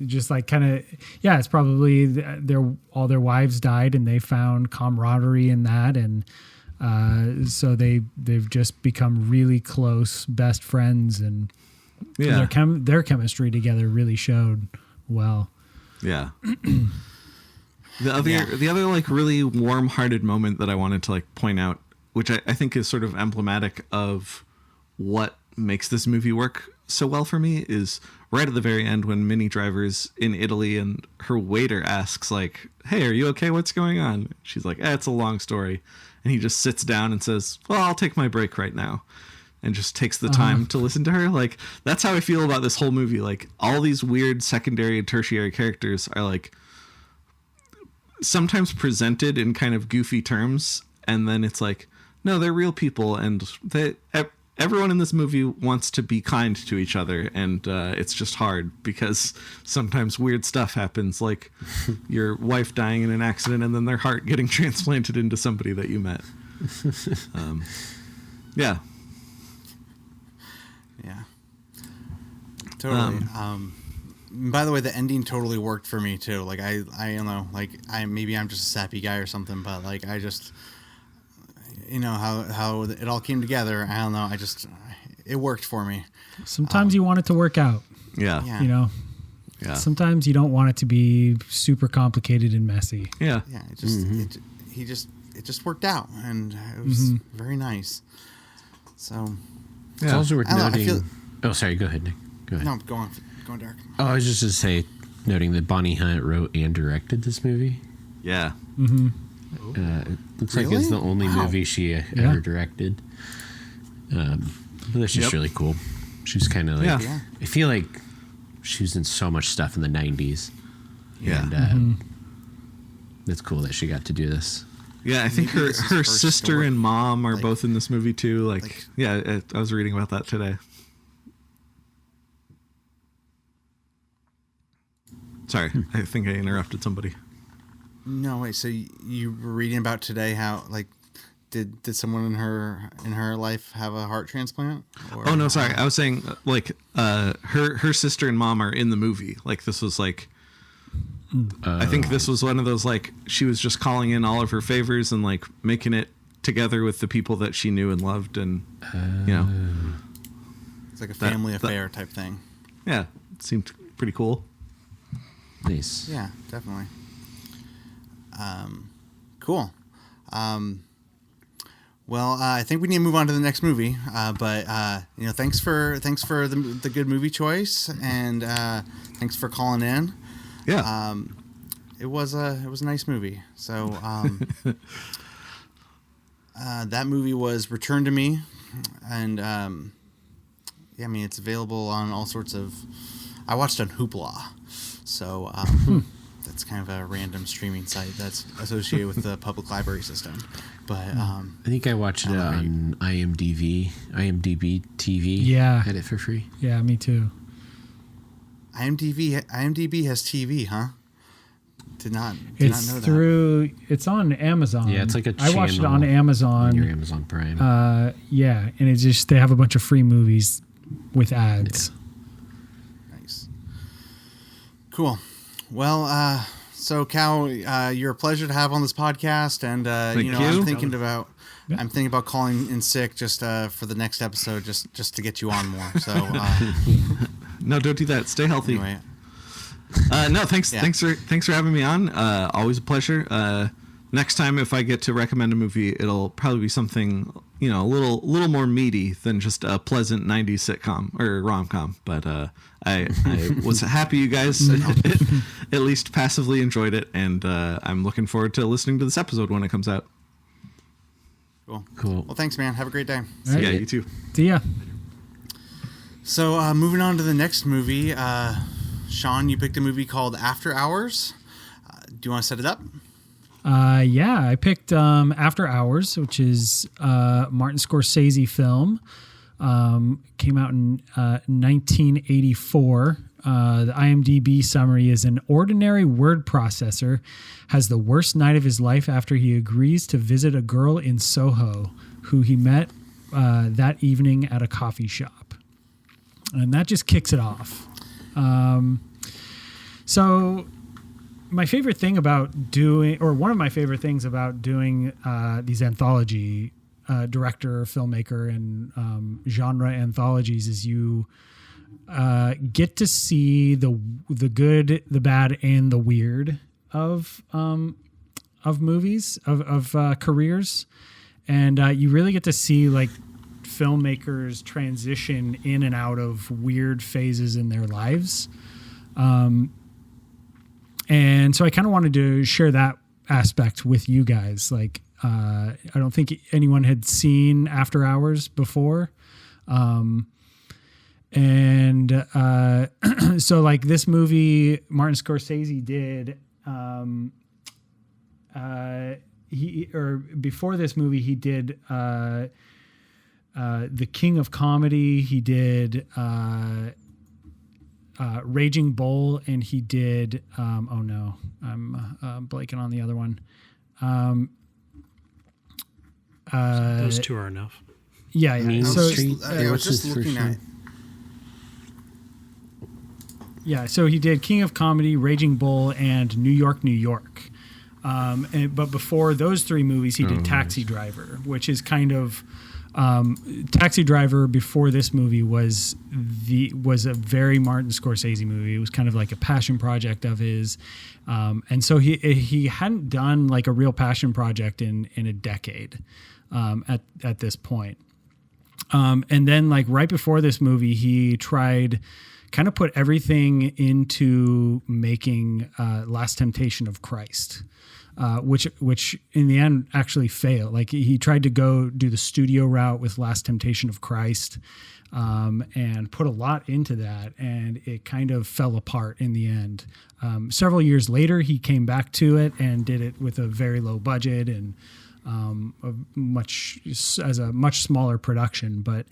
just kind of, it's probably all their wives died, and they found camaraderie in that, and so they've just become really close best friends, and their chemistry together really showed well. Yeah. The other really warm-hearted moment that I wanted to point out, which I think is sort of emblematic of what makes this movie work so well for me, is right at the very end when Minnie Driver's in Italy and her waiter asks hey, are you okay? What's going on? She's like, it's a long story. And he just sits down and says, well, I'll take my break right now. And just takes the time to listen to her. That's how I feel about this whole movie. All these weird secondary and tertiary characters are sometimes presented in kind of goofy terms. And then it's no, they're real people. And everyone in this movie wants to be kind to each other. And it's just hard because sometimes weird stuff happens, your wife dying in an accident and then their heart getting transplanted into somebody that you met. Yeah. Yeah. Totally. By the way, the ending totally worked for me too. Like I don't know, like maybe I'm just a sappy guy or something, but like I just, how it all came together. I don't know. It worked for me. Sometimes you want it to work out. Yeah. Yeah. Yeah. Sometimes you don't want it to be super complicated and messy. Yeah. Yeah. It just worked out, and it was very nice. So. It's also worth I don't know, noting. Oh, sorry. Go ahead, Nick. Go ahead. No, go on, Derek. Oh, I was just to say, noting that Bonnie Hunt wrote and directed this movie. Yeah. It looks like it's the only movie she ever directed. But that's just really cool. She's kind of like, I feel like she was in so much stuff in the 90s. Yeah. And it's cool that she got to do this. Yeah, I think Maybe her sister and mom are both in this movie too. I was reading about that today. Sorry, I think I interrupted somebody. No, wait. So you were reading about today how did someone in her life have a heart transplant? Or, Oh no, sorry. I was saying her sister and mom are in the movie. Like this was like. I think this was one of those like she was just calling in all of her favors and like making it together with the people that she knew and loved, and it's like a family affair type thing. Yeah, it seemed pretty cool. Nice. Yeah, definitely. Cool. Well, I think we need to move on to the next movie. But thanks for the good movie choice, and thanks for calling in. Yeah. It was a nice movie. So that movie was Return to Me, and it's available on all sorts of. I watched on Hoopla, so that's kind of a random streaming site that's associated with the public library system. But I think I watched it on IMDb TV. Yeah, had it for free. Yeah, me too. IMDb has TV, huh? Did not know that. It's on Amazon. Yeah, it's like a I watched it channel on Amazon. On your Amazon Prime. Yeah, and it's just they have a bunch of free movies with ads. Nice. Cool. Well, so Cal, you're a pleasure to have on this podcast, and Thank you. I'm thinking about calling in sick just for the next episode, just to get you on more. So. No, don't do that. Stay healthy. Anyway. No, thanks for having me on. Always a pleasure. Next time, if I get to recommend a movie, it'll probably be something a little more meaty than just a pleasant '90s sitcom or rom-com. But I was happy you guys at least passively enjoyed it, and I'm looking forward to listening to this episode when it comes out. Cool. Well, thanks, man. Have a great day. Right. Yeah, you too. See ya. So moving on to the next movie, Sean, you picked a movie called After Hours. Do you want to set it up? Yeah, I picked After Hours, which is a Martin Scorsese film. Came out in 1984. The IMDb summary is: an ordinary word processor has the worst night of his life after he agrees to visit a girl in Soho who he met that evening at a coffee shop. And that just kicks it off. So my favorite thing about doing, or one of my favorite things about doing these anthology director, filmmaker, and genre anthologies is you get to see the good, the bad, and the weird of movies, of careers. And you really get to see like filmmakers transition in and out of weird phases in their lives. And so I kind of wanted to share that aspect with you guys. Like, I don't think anyone had seen After Hours before. So like this movie, Martin Scorsese did, before this movie, he did, The King of Comedy. He did Raging Bull, and he did I'm blanking on the other one. Those two are enough. Yeah. Mean So Street. I was just looking at. Yeah, so he did King of Comedy, Raging Bull, and New York, New York. But before those three movies, he did Taxi Driver, which is kind of Taxi Driver. Before this movie was a very Martin Scorsese movie. It was kind of like a passion project of his, and so he hadn't done like a real passion project in a decade at this point. And then like right before this movie, he tried kind of put everything into making Last Temptation of Christ, which in the end actually failed. Like he tried to go do the studio route with Last Temptation of Christ, and put a lot into that, and it kind of fell apart in the end. Several years later, he came back to it and did it with a very low budget and a much smaller production. But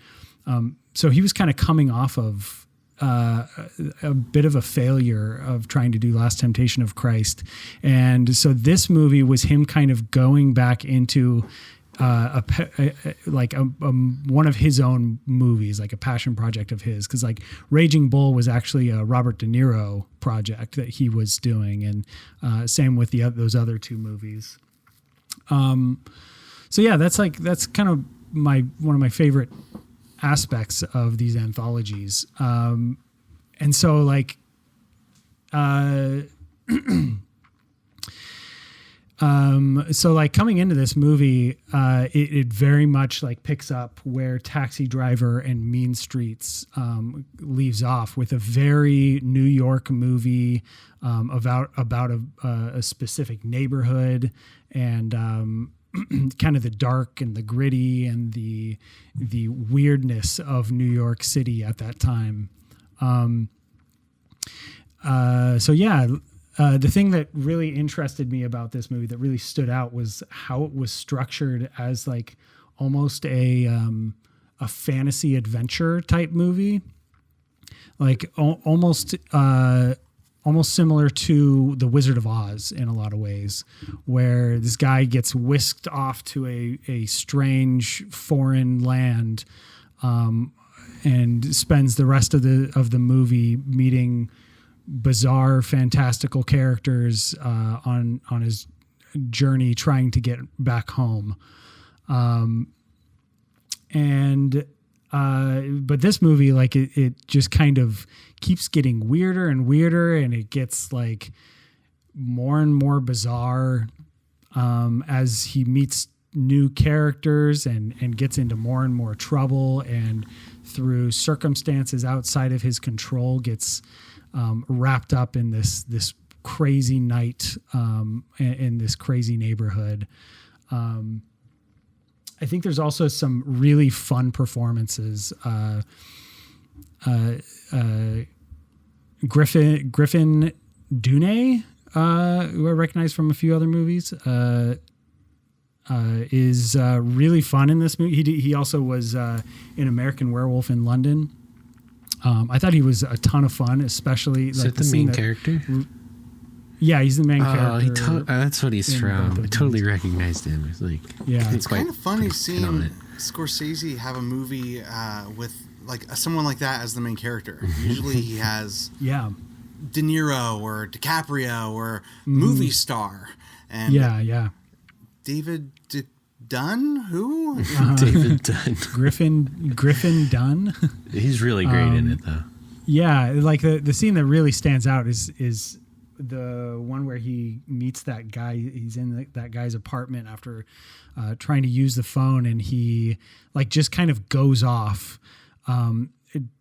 so he was kind of coming off of a bit of a failure of trying to do Last Temptation of Christ. And so this movie was him kind of going back into one of his own movies, like a passion project of his. Cause like Raging Bull was actually a Robert De Niro project that he was doing. And same with those other two movies. So yeah, that's kind of one of my favorite aspects of these anthologies. And so like, so like coming into this movie, it very much like picks up where Taxi Driver and Mean Streets leaves off, with a very New York movie about a specific neighborhood, and kind of the dark and the gritty and the weirdness of New York City at that time. So yeah. The thing that really interested me about this movie, that really stood out, was how it was structured as like almost a fantasy adventure type movie, like almost similar to The Wizard of Oz in a lot of ways, where this guy gets whisked off to a strange foreign land, and spends the rest of the movie meeting bizarre, fantastical characters on his journey trying to get back home. But this movie, like it just kind of keeps getting weirder and weirder, and it gets like more and more bizarre as he meets new characters and gets into more and more trouble, and through circumstances outside of his control gets wrapped up in this crazy night in this crazy neighborhood. I think there's also some really fun performances. Griffin Dunne, who I recognize from a few other movies, is really fun in this movie. He also was in American Werewolf in London. I thought he was a ton of fun, especially is like that the main character? Yeah, he's the main character. That's what he's from. I totally recognized him. It's like, yeah, it's kind of funny seeing Scorsese have a movie with like someone like that as the main character. Usually he has De Niro or DiCaprio or movie star, and David Dunn, who? David Dunn. Griffin Dunn. He's really great in it, though. Yeah, like the scene that really stands out is the one where he meets that guy. He's in that guy's apartment after trying to use the phone, and he like just kind of goes off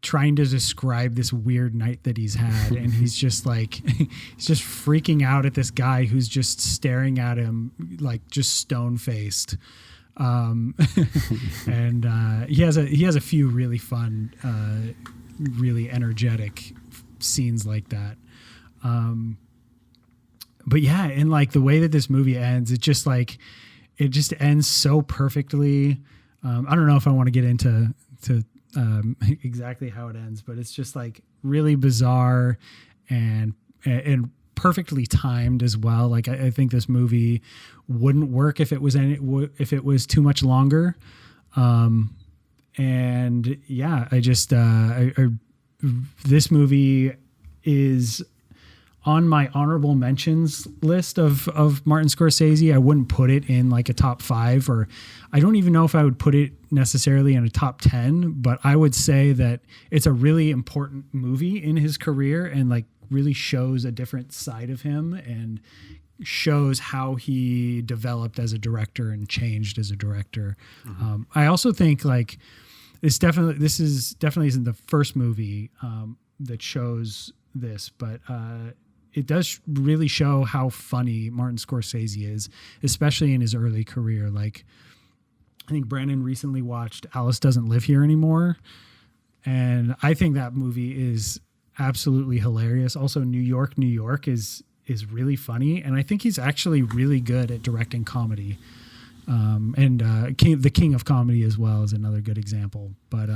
trying to describe this weird night that he's had, and he's just like he's just freaking out at this guy who's just staring at him like just stone faced. And he has a few really fun, really energetic scenes like that. But yeah, and like the way that this movie ends, it just ends so perfectly. I don't know if I want to get into exactly how it ends, but it's just like really bizarre and perfectly timed as well. Like I think this movie wouldn't work if it was too much longer. And yeah, this movie is on my honorable mentions list of Martin Scorsese. I wouldn't put it in like a top 5, or I don't even know if I would put it necessarily in a top 10, but I would say that it's a really important movie in his career and like really shows a different side of him and shows how he developed as a director and changed as a director. I also think like this definitely isn't the first movie that shows this, but it does really show how funny Martin Scorsese is, especially in his early career. Like, I think Brandon recently watched Alice Doesn't Live Here Anymore, and I think that movie is absolutely hilarious. Also, New York, New York is really funny, and I think he's actually really good at directing comedy. The King of Comedy as well is another good example. But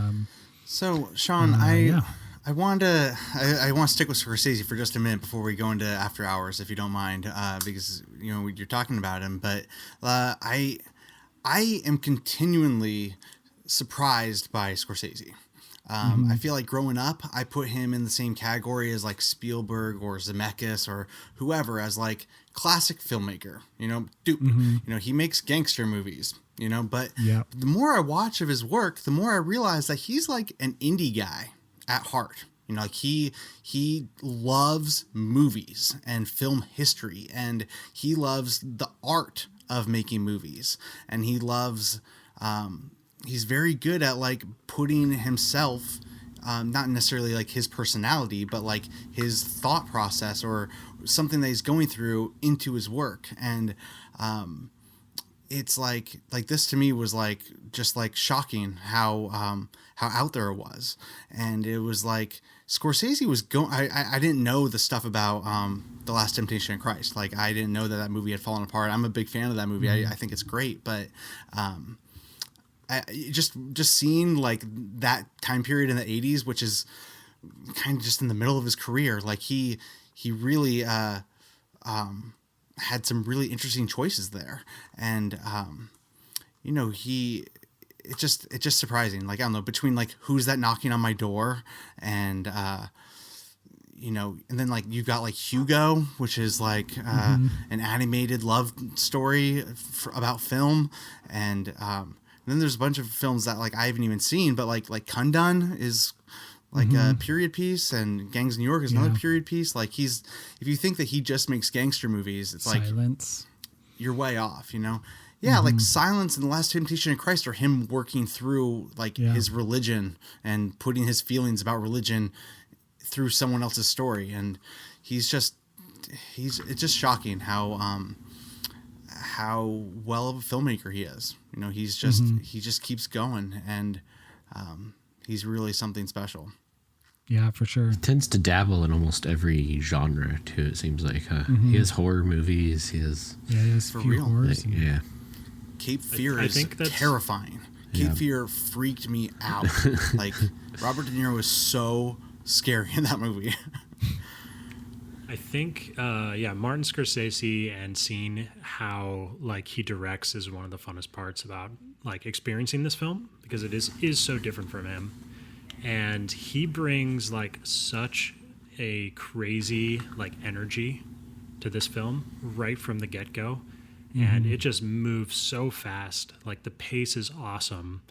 so Sean, I want to stick with Scorsese for just a minute before we go into After Hours, if you don't mind, because you're talking about him. But I am continually surprised by Scorsese. I feel like growing up, I put him in the same category as like Spielberg or Zemeckis or whoever, as like classic filmmaker. He makes gangster movies. But the more I watch of his work, the more I realize that he's like an indie guy at heart. Like he loves movies and film history, and he loves the art of making movies, and he loves he's very good at like putting himself, not necessarily like his personality, but like his thought process or something that he's going through into his work. And it's like this to me was like just like shocking how out there it was. And it was like Scorsese was going. I didn't know the stuff about The Last Temptation of Christ. Like, I didn't know that movie had fallen apart. I'm a big fan of that movie. I think it's great, but just seeing like that time period in the 80s, which is kind of just in the middle of his career, like he really had some really interesting choices there. And it's just surprising. Like, I don't know, between like Who's That Knocking on My Door and and then like you got like Hugo, which is like an animated love story about film, and then there's a bunch of films that like I haven't even seen, but like Kundun is like a period piece, and Gangs of New York is another period piece. Like, if you think that he just makes gangster movies, it's like Silence. You're way off, like Silence and The Last Temptation of Christ are him working through like his religion and putting his feelings about religion through someone else's story. And it's just shocking how well of a filmmaker he is. He just keeps going, and he's really something special. Yeah, for sure. He tends to dabble in almost every genre too. It seems like he has horror movies. He has for real. Horrors. Cape Fear is terrifying. Cape Fear freaked me out. Like, Robert De Niro is so scary in that movie. I think, Martin Scorsese, and seeing how like he directs is one of the funnest parts about like experiencing this film, because it is so different from him, and he brings like such a crazy like energy to this film right from the get-go, and it just moves so fast. Like, the pace is awesome.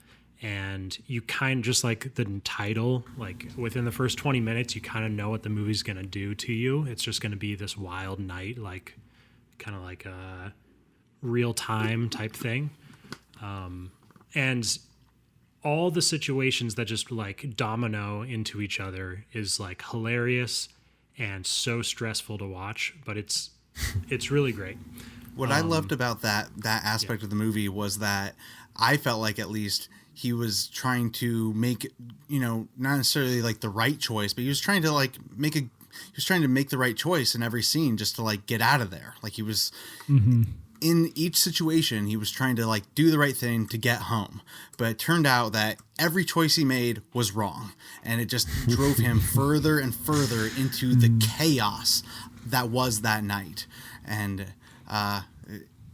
And you kind of, just like the title, like within the first 20 minutes, you kind of know what the movie's going to do to you. It's just going to be this wild night, like kind of like a real time type thing. And all the situations that just like domino into each other is like hilarious and so stressful to watch, but it's really great. What I loved about that aspect of the movie was that I felt like, at least, he was trying to make, not necessarily like the right choice, but he was trying to make the right choice in every scene just to like get out of there. Like, he was in each situation, he was trying to like do the right thing to get home. But it turned out that every choice he made was wrong, and it just drove him further and further into the chaos that was that night. And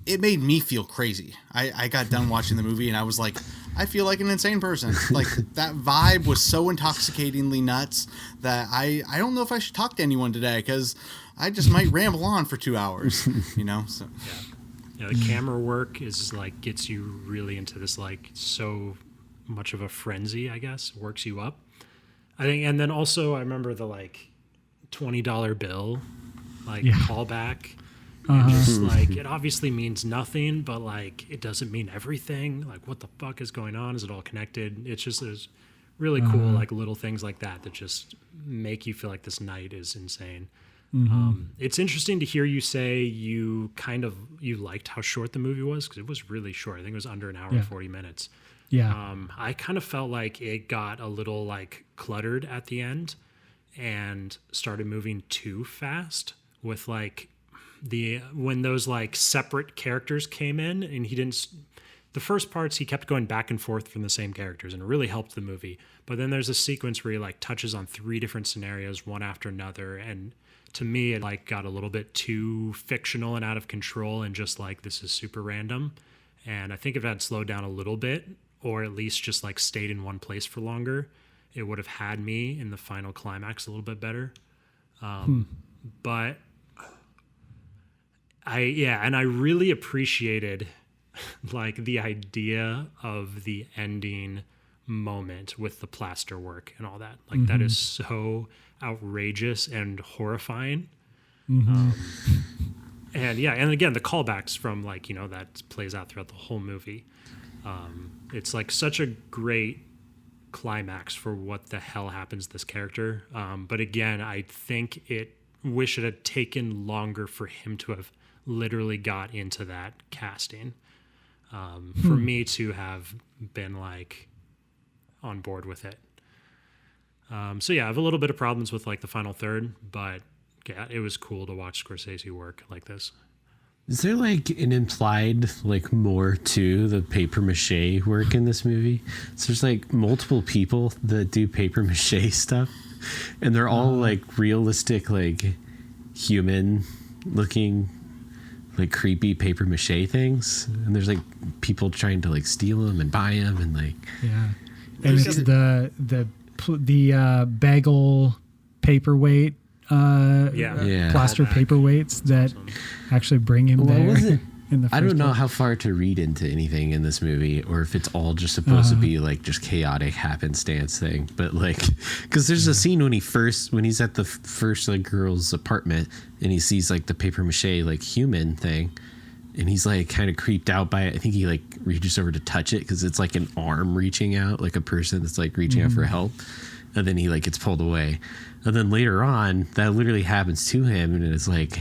it made me feel crazy. I got done watching the movie, and I was like I feel like an insane person. Like that vibe was so intoxicatingly nuts that I don't know if I should talk to anyone today because I just might ramble on for 2 hours, you know? So. Yeah, the camera work is like gets you really into this like so much of a frenzy, I guess, works you up. I think, and then also I remember the like $20 bill, like callback. And just like it obviously means nothing, but like it doesn't mean everything. Like what the fuck is going on? Is it all connected? It's just there's really cool like little things like that that just make you feel like this night is insane. It's interesting to hear you say you liked how short the movie was because it was really short. I think it was under an hour and 40 minutes. Yeah. I kind of felt like it got a little like cluttered at the end and started moving too fast with like when those like separate characters came in and the first parts he kept going back and forth from the same characters and it really helped the movie. But then there's a sequence where he like touches on 3 different scenarios one after another, and to me it like got a little bit too fictional and out of control and just like this is super random. And I think if it had slowed down a little bit or at least just like stayed in one place for longer, it would have had me in the final climax a little bit better. But I really appreciated like the idea of the ending moment with the plaster work and all that. Like that is so outrageous and horrifying. And again, the callbacks from like, you know, that plays out throughout the whole movie. It's like such a great climax for what the hell happens to this character. But again, I think wish it had taken longer for him to have literally got into that casting for me to have been like on board with it. So yeah, I have a little bit of problems with like the final third, but yeah, it was cool to watch Scorsese work like this. Is there like an implied like more to the paper mache work in this movie? So there's like multiple people that do paper mache stuff, and they're all like realistic, like human looking, like creepy paper mache things. And there's like people trying to like steal them and buy them and like and it's the bagel paperweight. Plaster paperweights that actually bring him there. In the I don't know part. how far to read into anything in this movie, or if it's all just supposed to be like just chaotic happenstance thing. But like, because there's a scene when he's at the first like girl's apartment and he sees like the paper mache like human thing, and he's like kind of creeped out by it. I think he like reaches over to touch it because it's like an arm reaching out, like a person that's like reaching out for help, and then he like gets pulled away. And then later on, that literally happens to him, and it's like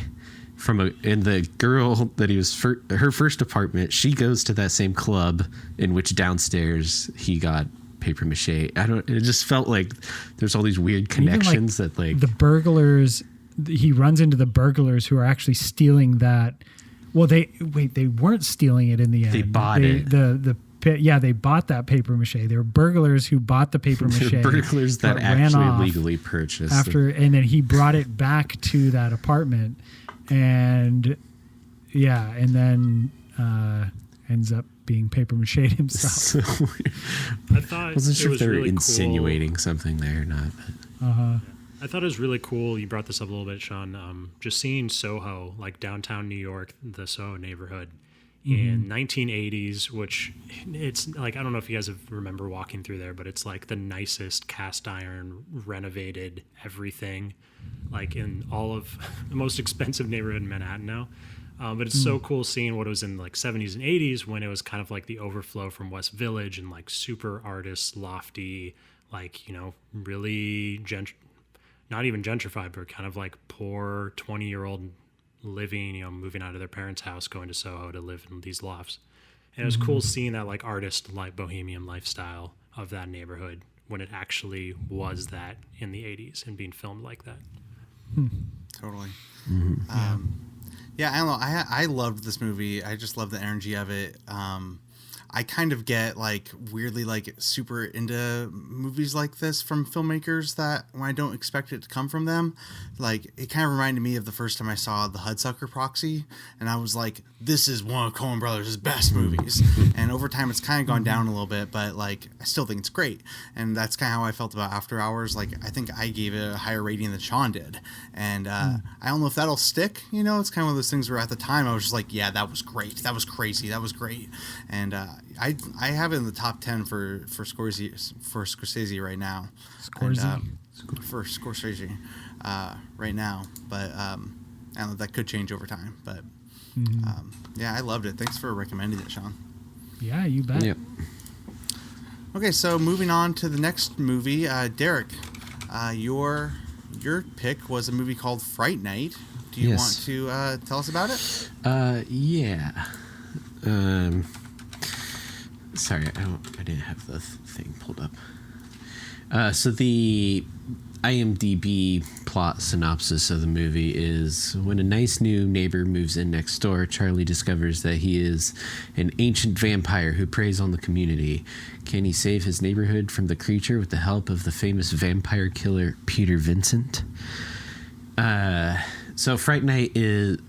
and the girl that he was her first apartment, she goes to that same club in which downstairs he got paper mache. It just felt like there's all these weird connections that like the burglars. He runs into the burglars who are actually stealing that. Well, they weren't stealing it in the end. They bought it. They bought that paper mache. They were burglars who bought the paper mache. Burglars that actually legally purchased. And then he brought it back to that apartment, and then ends up being paper mache himself. So weird. I thought I wasn't sure if they were really insinuating cool. something there or not. I thought it was really cool. You brought this up a little bit, Sean. Just seeing Soho, like downtown New York, the Soho neighborhood. In 1980s, which it's like, I don't know if you guys remember walking through there, but it's like the nicest cast iron renovated everything, like in all of the most expensive neighborhood in Manhattan now. But it's so cool seeing what it was in like 70s and 80s when it was kind of like the overflow from West Village and like super artist, lofty, like, you know, really not even gentrified, but kind of like poor 20-year-old living, you know, moving out of their parents' house, going to Soho to live in these lofts. And it was cool seeing that like artist, like bohemian lifestyle of that neighborhood when it actually was that in the 80s and being filmed like that. Totally. I don't know. I loved this movie. I just love the energy of it. I kind of get like weirdly like super into movies like this from filmmakers that when I don't expect it to come from them, like it kind of reminded me of the first time I saw The Hudsucker Proxy, and I was like, this is one of Coen Brothers' best movies. And over time it's kind of gone down a little bit, but like I still think it's great. And that's kind of how I felt about After Hours. Like I think I gave it a higher rating than Sean did, and I don't know if that'll stick. You know, it's kind of one of those things where at the time I was just like, yeah, that was great, that was crazy, that was great. And I have it in the top 10 for Scorsese right now. For Scorsese right now, but I don't know, that could change over time. But yeah, I loved it. Thanks for recommending it, Sean. Yeah, you bet. Yep. Okay, so moving on to the next movie, Derek, your pick was a movie called Fright Night. Do you want to tell us about it? Yeah. Sorry, I didn't have the thing pulled up. So the IMDb plot synopsis of the movie is: when a nice new neighbor moves in next door, Charlie discovers that he is an ancient vampire who preys on the community. Can he save his neighborhood from the creature with the help of the famous vampire killer Peter Vincent? So Fright Night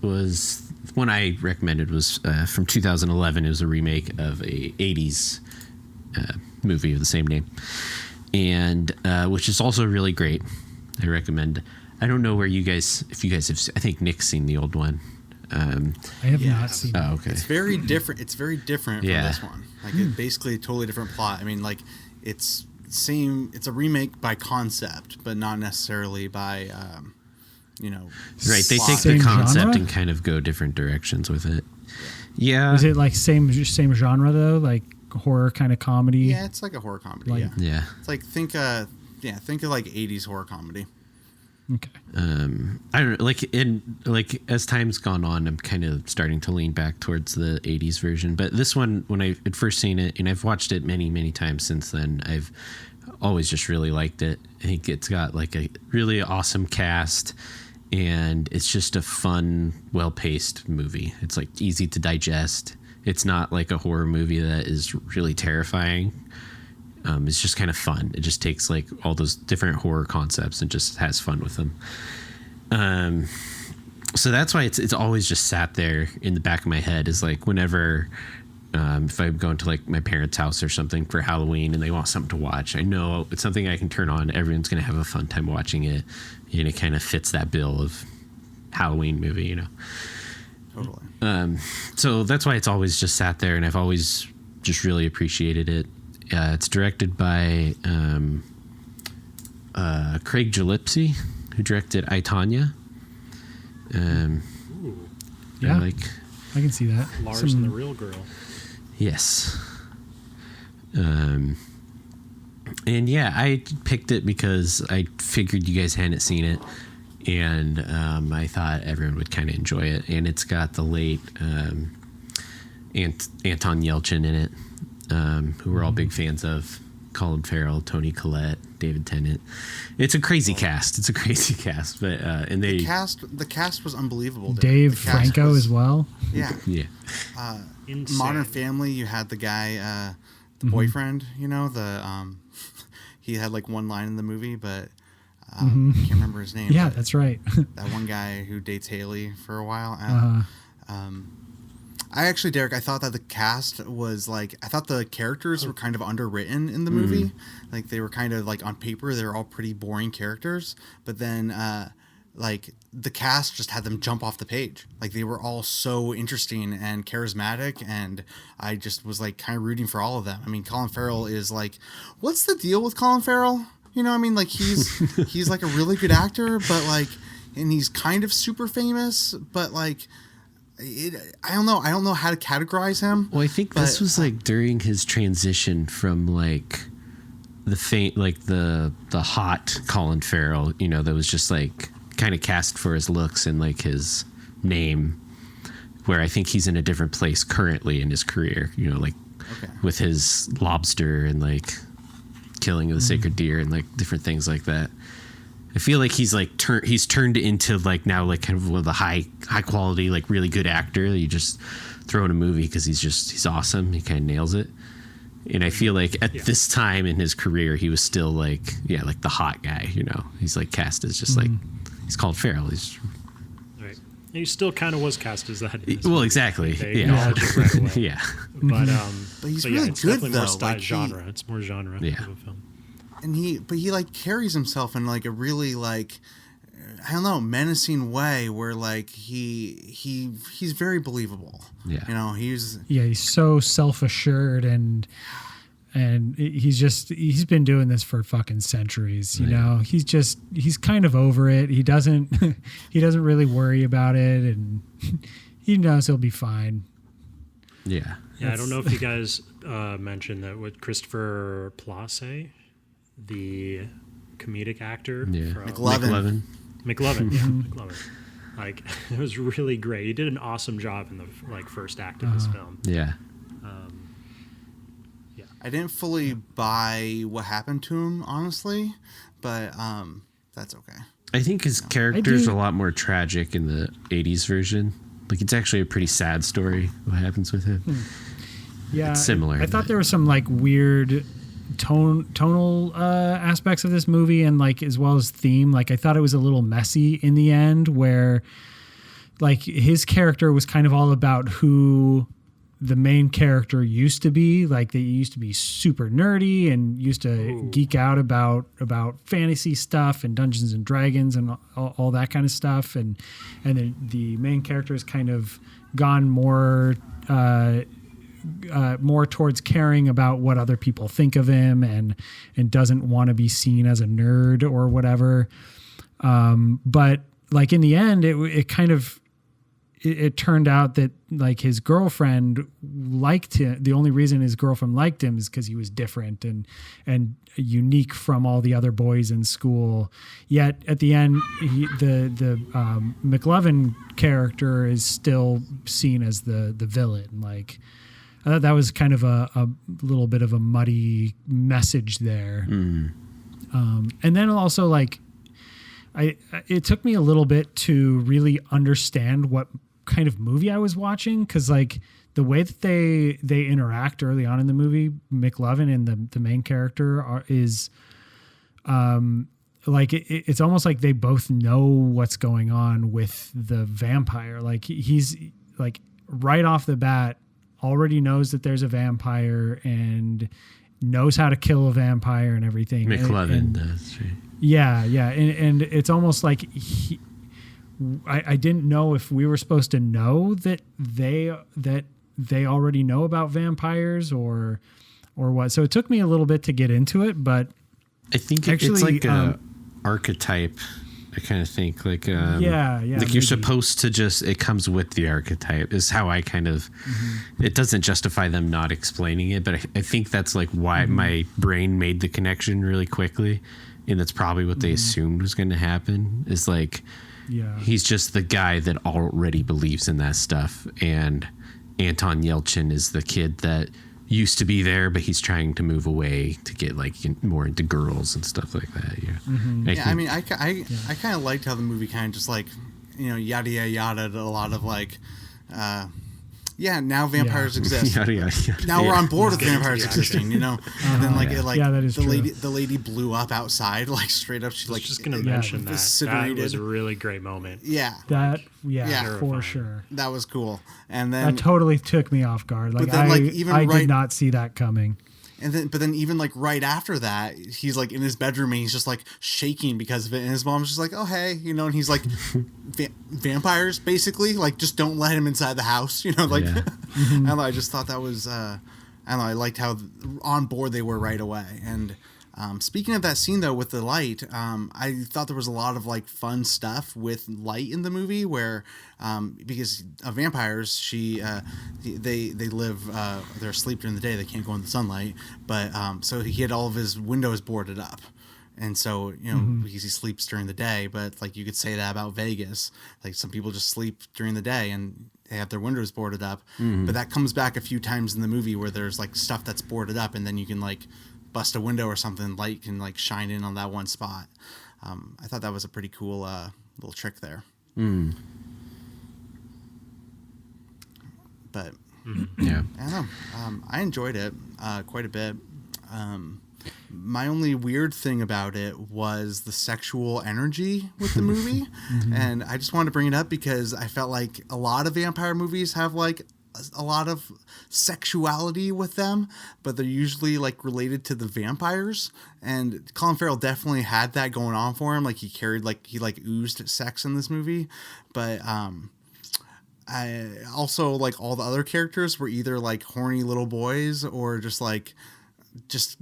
was one I recommended, was from 2011. It was a remake of a 80s movie of the same name, and which is also really great. I recommend. I don't know where you guys, if you guys have, I think Nick's seen the old one. I have not seen it. Oh, okay. It's very different. It's very different from Yeah. this one. Like it's basically a totally different plot. I mean, like it's a remake by concept, but not necessarily by Right, they plot. take the Same concept genre? and kind of go different directions with it. Yeah. Is it like same genre though, like horror kind of comedy? Yeah, it's like a horror comedy. Like- yeah. Yeah. It's like think of like 80s horror comedy. Okay. I don't know, as time's gone on, I'm kind of starting to lean back towards the 80s version. But this one, when I had first seen it, and I've watched it many, many times since then, I've always just really liked it. I think it's got like a really awesome cast, and it's just a fun, well-paced movie. It's like easy to digest. It's not like a horror movie that is really terrifying. It's just kind of fun. It just takes like all those different horror concepts and just has fun with them. So that's why it's always just sat there in the back of my head, is like whenever if I'm going to like my parents' house or something for Halloween and they want something to watch, I know it's something I can turn on. Everyone's going to have a fun time watching it. And it kind of fits that bill of Halloween movie, you know? Totally. So that's why it's always just sat there, and I've always just really appreciated it. It's directed by Craig Gillespie, who directed I, Tonya. Yeah. I can see that. Lars and the Real Girl. Yes. And yeah, I picked it because I figured you guys hadn't seen it, and I thought everyone would kind of enjoy it. And it's got the late Anton Yelchin in it, who we're all big fans of. Colin Farrell, Toni Collette, David Tennant. It's a crazy cast. But and they The cast was unbelievable. Dave The cast Franco was- as well. Yeah. Insane. Modern Family, you had the guy, the boyfriend, he had like one line in the movie, but I can't remember his name. Yeah, but that's right. that one guy who dates Haley for a while. I actually, Derek, I thought that the cast was like, I thought the characters were kind of underwritten in the movie. Like they were kind of like on paper, they were all pretty boring characters, but then like the cast just had them jump off the page. Like they were all so interesting and charismatic, and I just was like kind of rooting for all of them. I mean, Colin Farrell is like, what's the deal with Colin Farrell? You know, I mean, like he's like a really good actor, but like, and he's kind of super famous, but like, I don't know how to categorize him. Well, I think this was like during his transition from like the hot Colin Farrell, that was just like kind of cast for his looks and like his name, where I think he's in a different place currently in his career, with his Lobster and like Killing of the Sacred Deer and like different things like that. I feel like he's like he's turned into like now like kind of one of the high quality like really good actor that you just throw in a movie because he's awesome. He kind of nails it. And I feel like at this time in his career, he was still like like the hot guy. You know, he's like cast as just like he's called Farrell. He's right. He still kind of was cast as that. Well, exactly. They acknowledge it right away. Yeah. But he's really it's good definitely though. more style Like genre. It's more genre of a film. And he like carries himself in like a really like, I don't know, menacing way where like he's very believable. Yeah. You know, he's so self-assured and he's been doing this for fucking centuries, you know. He's kind of over it. He doesn't really worry about it, and he knows he'll be fine. Yeah. Yeah, I don't know if you guys mentioned that with Christopher Plasse, the comedic actor. Yeah. From McLovin. McLovin. Like, it was really great. He did an awesome job in the first act of this film. Yeah. I didn't fully buy what happened to him, honestly, but that's okay. I think his character's a lot more tragic in the 80s version. Like, it's actually a pretty sad story what happens with him. Yeah. It's similar. I thought there was some like weird tonal aspects of this movie, and like as well as theme. Like, I thought it was a little messy in the end, where like his character was kind of all about who the main character used to be. Like, they used to be super nerdy and used to geek out about fantasy stuff and Dungeons and Dragons and all that kind of stuff. And the main character has kind of gone more towards caring about what other people think of him and doesn't want to be seen as a nerd or whatever. But like in the end, it kind of, it turned out that like his girlfriend liked him. The only reason his girlfriend liked him is because he was different and unique from all the other boys in school. Yet at the end, the McLovin character is still seen as the villain. Like, I thought that was kind of a little bit of a muddy message there. And then also like, it took me a little bit to really understand what kind of movie I was watching, because like the way that they interact early on in the movie, McLovin and the main character is like it's almost like they both know what's going on with the vampire. Like, he's like right off the bat already knows that there's a vampire and knows how to kill a vampire and everything. McLovin does. Right? Yeah. And it's almost like I didn't know if we were supposed to know that they already know about vampires or what. So it took me a little bit to get into it, but I think actually, it's like a archetype. I kind of think like like maybe. you're supposed to just, it comes with the archetype is how I kind of it doesn't justify them not explaining it, but I think that's like why my brain made the connection really quickly, and that's probably what they assumed was going to happen, is like he's just the guy that already believes in that stuff, and Anton Yelchin is the kid that used to be there, but he's trying to move away to get like more into girls and stuff like that. I kind of liked how the movie kind of just like, you know, yada yada yada, a lot of like now vampires exist. Yada, yada, yada. Now we're on board with vampires existing, you know. And then like that is the lady blew up outside, like straight up. She like just gonna mention that was a really great moment. Yeah. For sure. That was cool. And then that totally took me off guard. Like, then, I did not see that coming. But then even like right after that, he's like in his bedroom and he's just like shaking because of it. And his mom's just like, "Oh, hey," you know, and he's like, vampires basically, like, just don't let him inside the house, you know, like, I don't know, I just thought that was, I don't know, I liked how on board they were right away. And speaking of that scene though, with the light, I thought there was a lot of like fun stuff with light in the movie where, because vampires, they live, they're asleep during the day. They can't go in the sunlight, but, so he had all of his windows boarded up. And so, you know, because he sleeps during the day, but like you could say that about Vegas, like some people just sleep during the day and they have their windows boarded up, but that comes back a few times in the movie where there's like stuff that's boarded up and then you can like bust a window or something, light can like shine in on that one spot. I thought that was a pretty cool little trick there. But Yeah. I don't know. I enjoyed it quite a bit. My only weird thing about it was the sexual energy with the movie. And I just wanted to bring it up because I felt like a lot of vampire movies have like a lot of sexuality with them, but they're usually like related to the vampires. And Colin Farrell definitely had that going on for him. Like he oozed sex in this movie. But I also, like, all the other characters were either like horny little boys or just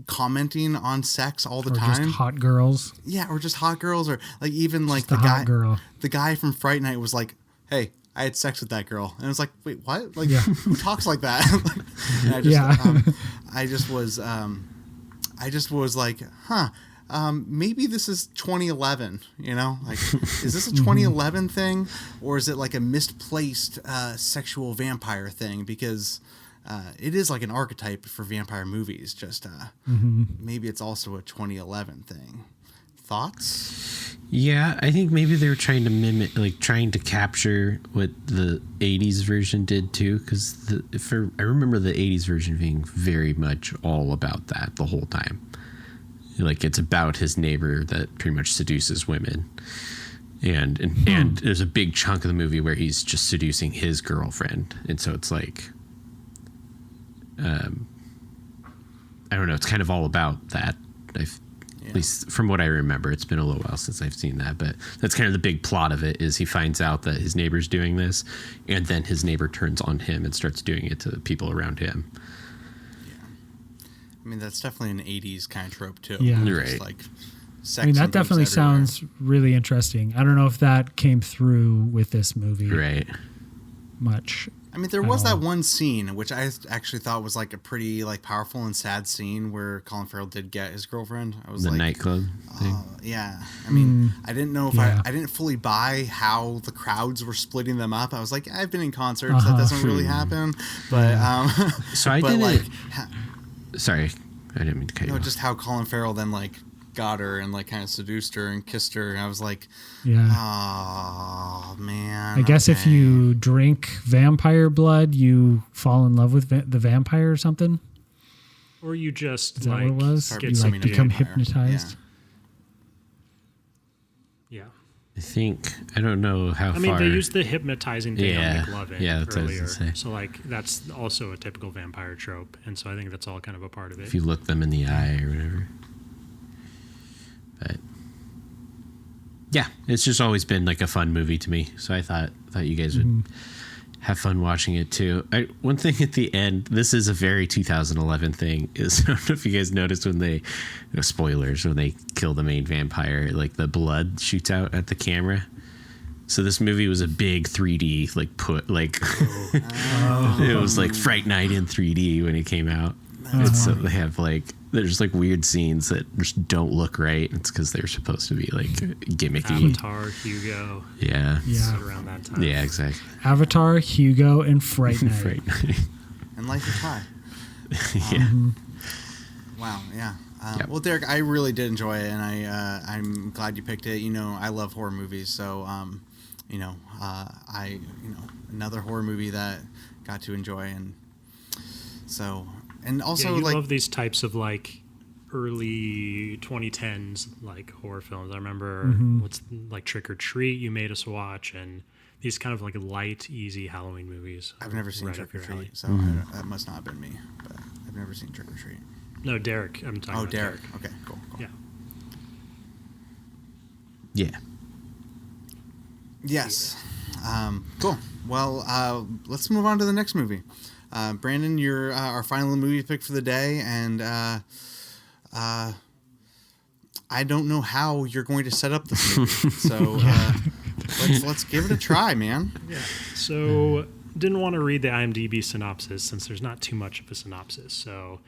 commenting on sex all the time. Just hot girls. Yeah, or just hot girls, or like even like the hot girl. The guy from Fright Night was like, "Hey, I had sex with that girl," and it was like, "Wait, what? Like, who talks like that?" And I just was like, "Huh." Maybe this is 2011, you know, like, is this a 2011 thing, or is it like a misplaced sexual vampire thing? Because it is like an archetype for vampire movies. Just maybe it's also a 2011 thing. Thoughts? Yeah, I think maybe they were trying to mimic, like trying to capture what the 80s version did too, because I remember the 80s version being very much all about that the whole time. Like, it's about his neighbor that pretty much seduces women. And there's a big chunk of the movie where he's just seducing his girlfriend. And so it's like, I don't know, it's kind of all about that. At least from what I remember. It's been a little while since I've seen that, but that's kind of the big plot of it, is he finds out that his neighbor's doing this, and then his neighbor turns on him and starts doing it to the people around him. I mean, that's definitely an 80s kind of trope, too. Yeah. Just like sex. I mean, that definitely sounds really interesting. I don't know if that came through with this movie much. I mean, there was that one scene, which I actually thought was like a pretty like powerful and sad scene where Colin Farrell did get his girlfriend. I was the like, nightclub thing. Yeah. I mean, I didn't know if I didn't fully buy how the crowds were splitting them up. I was like, I've been in concerts. That doesn't really happen. But, so I didn't. Like, sorry, I didn't mean to cut you off. Just how Colin Farrell then like got her and like kind of seduced her and kissed her, and I was like, oh man. I guess if you drink vampire blood, you fall in love with the vampire or something. Or you just is that what it was? You like become hypnotized. Yeah. I think, I don't know how far. I mean, they used the hypnotizing thing on McLovin that's earlier. what I was gonna say. So, like, that's also a typical vampire trope. And so I think that's all kind of a part of it. If you look them in the eye or whatever. But, yeah, it's just always been like a fun movie to me. So I thought you guys would have fun watching it too. One thing at the end, this is a very 2011 thing, is I don't know if you guys noticed when they, spoilers, when they kill the main vampire, like the blood shoots out at the camera. So this movie was a big 3D, it was like Fright Night in 3D when it came out. And so they have there's like weird scenes that just don't look right. It's because they're supposed to be like gimmicky. Avatar, Hugo. Yeah. Around that time. Yeah, exactly. Avatar, Hugo, and Fright Night. Fright Night. And Life is High. Yeah. Wow. Yeah. Yep. Well, Derek, I really did enjoy it, and I'm glad you picked it. You know, I love horror movies, so another horror movie that got to enjoy, and so. And also, you love these types of like early 2010s like horror films. I remember what's like Trick or Treat you made us watch, and these kind of like light, easy Halloween movies. I've never seen Trick or Treat, so that must not have been me. But I've never seen Trick or Treat. No, Derek. I'm talking about Derek. Okay, cool. Yeah. Yeah. Yes. Cool. Well, let's move on to the next movie. Brandon, you're our final movie pick for the day, and I don't know how you're going to set up this movie. So let's give it a try, man. Yeah. So didn't want to read the IMDb synopsis since there's not too much of a synopsis. So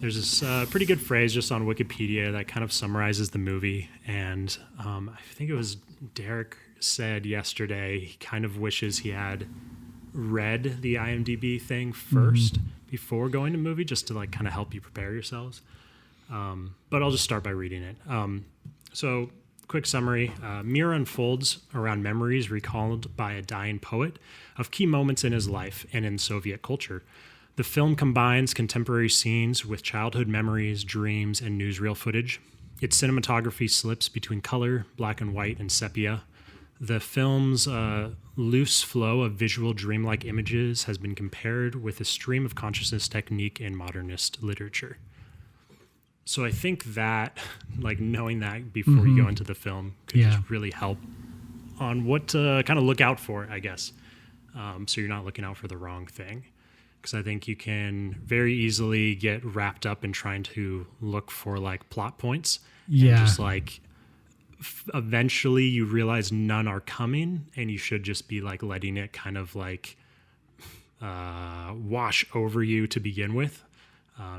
there's this pretty good phrase just on Wikipedia that kind of summarizes the movie, and I think it was Derek said yesterday he kind of wishes he had read the IMDb thing first before going to movie, just to like kind of help you prepare yourselves. But I'll just start by reading it. So quick summary. Mir unfolds around memories recalled by a dying poet of key moments in his life and in Soviet culture. The film combines contemporary scenes with childhood memories, dreams, and newsreel footage. Its cinematography slips between color, black and white, and sepia. The film's loose flow of visual dreamlike images has been compared with a stream of consciousness technique in modernist literature. So I think that, like, knowing that before you go into the film could just really help on what to kind of look out for, I guess. So you're not looking out for the wrong thing. Because I think you can very easily get wrapped up in trying to look for, like, plot points. Yeah. And just, like, eventually you realize none are coming, and you should just be, like, letting it kind of, like, wash over you to begin with.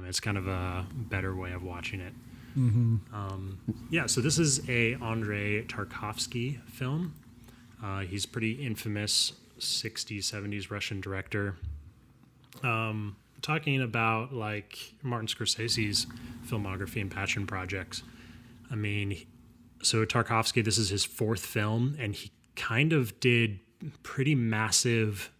It's kind of a better way of watching it. So this is a Andrei Tarkovsky film. He's pretty infamous 60s, 70s Russian director. Talking about, like, Martin Scorsese's filmography and passion projects. I mean, so Tarkovsky, this is his fourth film, and he kind of did pretty massive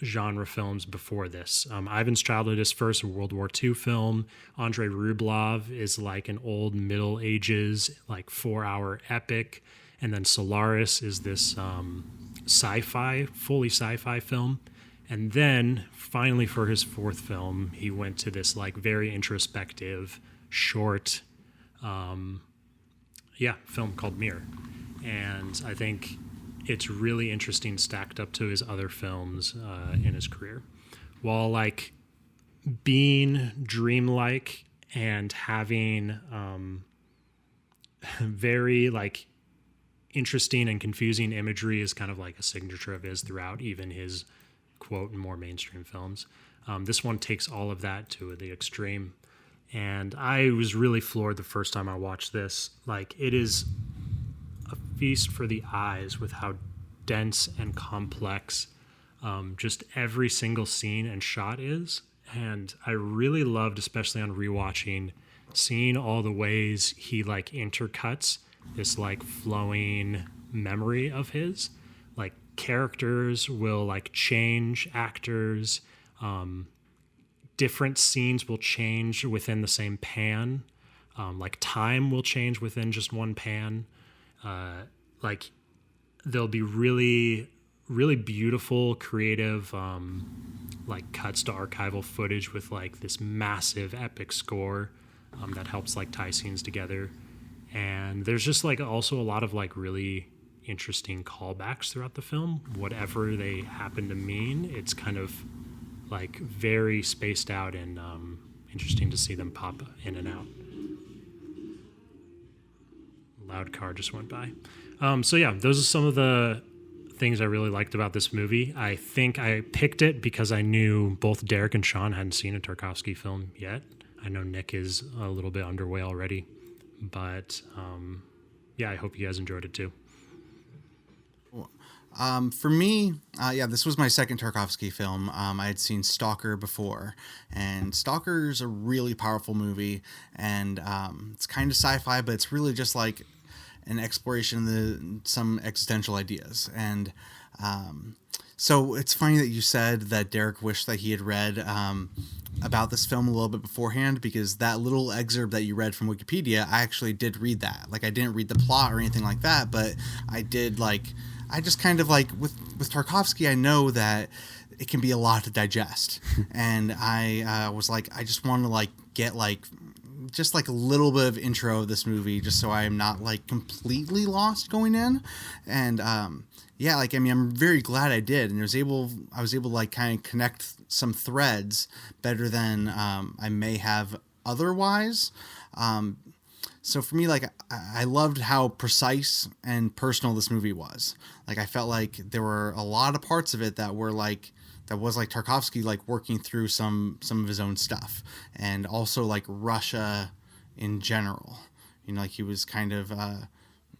genre films before this. Ivan's Childhood is first, a World War II film. Andrei Rublev is like an old Middle Ages, like 4-hour epic. And then Solaris is this fully sci-fi film. And then finally for his fourth film, he went to this like very introspective, short, film called Mir. And I think it's really interesting stacked up to his other films in his career. While like being dreamlike and having very like interesting and confusing imagery is kind of like a signature of his throughout even his quote more mainstream films. This one takes all of that to the extreme. And I was really floored the first time I watched this. Like, it is a feast for the eyes with how dense and complex just every single scene and shot is. And I really loved, especially on rewatching, seeing all the ways he like intercuts this like flowing memory of his. Like, characters will like change, actors, different scenes will change within the same pan. Like, time will change within just one pan. Like, there'll be really, really beautiful, creative, like cuts to archival footage with like this massive epic score that helps like tie scenes together. And there's just like also a lot of like really interesting callbacks throughout the film. Whatever they happen to mean, it's kind of like very spaced out and interesting to see them pop in and out. Loud car just went by. Those are some of the things I really liked about this movie. I think I picked it because I knew both Derek and Sean hadn't seen a Tarkovsky film yet. I know Nick is a little bit underway already, but I hope you guys enjoyed it too. For me, this was my second Tarkovsky film. I had seen Stalker before, and Stalker is a really powerful movie, and it's kind of sci-fi, but it's really just like an exploration of some existential ideas. And so it's funny that you said that Derek wished that he had read about this film a little bit beforehand, because that little excerpt that you read from Wikipedia, I actually did read that. Like, I didn't read the plot or anything like that, but I did I just kind of like with Tarkovsky, I know that it can be a lot to digest. And I was like, I just want to like get like just like a little bit of intro of this movie, just so I am not like completely lost going in. And I'm very glad I did. And I was able to like kind of connect some threads better than I may have otherwise. So for me, like, I loved how precise and personal this movie was. Like, I felt like there were a lot of parts of it that were like, that was like Tarkovsky, like working through some of his own stuff, and also like Russia in general. You know, like he was kind of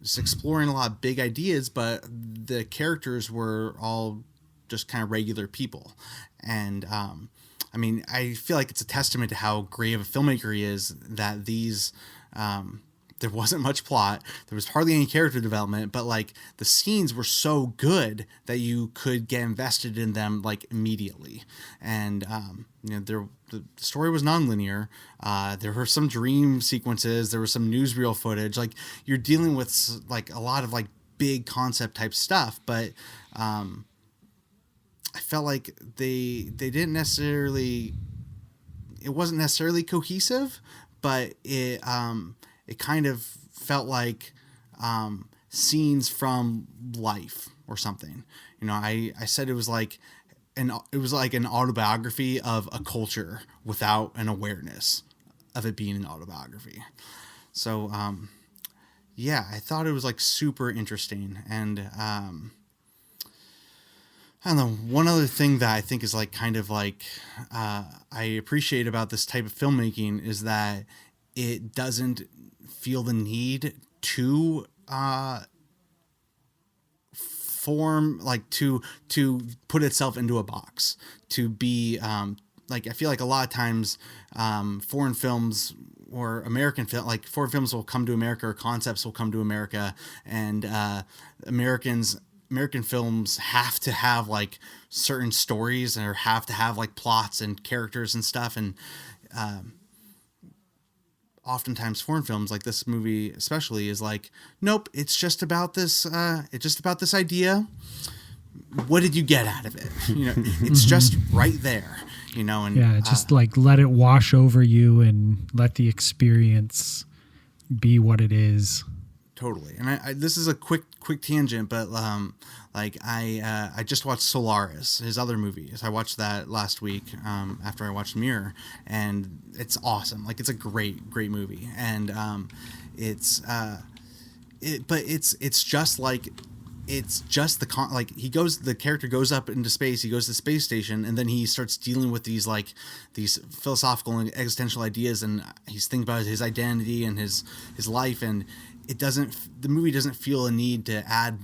just exploring a lot of big ideas, but the characters were all just kind of regular people. And I feel like it's a testament to how great of a filmmaker he is that these there wasn't much plot. There was hardly any character development, but like the scenes were so good that you could get invested in them like immediately. And the story was nonlinear. There were some dream sequences. There was some newsreel footage. Like you're dealing with like a lot of like big concept type stuff, but I felt like they didn't necessarily. It wasn't necessarily cohesive, but it kind of felt like scenes from life or something. I said it was like an autobiography of a culture without an awareness of it being an autobiography. So I thought it was like super interesting. And I don't know. One other thing that I think is like kind of like I appreciate about this type of filmmaking is that it doesn't feel the need to form like to put itself into a box, to be like I feel like a lot of times foreign films or American film, like foreign films will come to America or concepts will come to America, and American films have to have like certain stories or have to have like plots and characters and stuff. And oftentimes foreign films like this movie especially is like, nope, it's just about this idea. What did you get out of it? It's just right there, and just like let it wash over you and let the experience be what it is. Totally. And I this is a quick tangent, but I just watched Solaris, his other movies. I watched that last week after I watched Mirror, and it's awesome. Like it's a great movie, and it's just the character goes up into space, he goes to the space station, and then he starts dealing with these philosophical and existential ideas, and he's thinking about his identity and his life, and the movie doesn't feel a need to add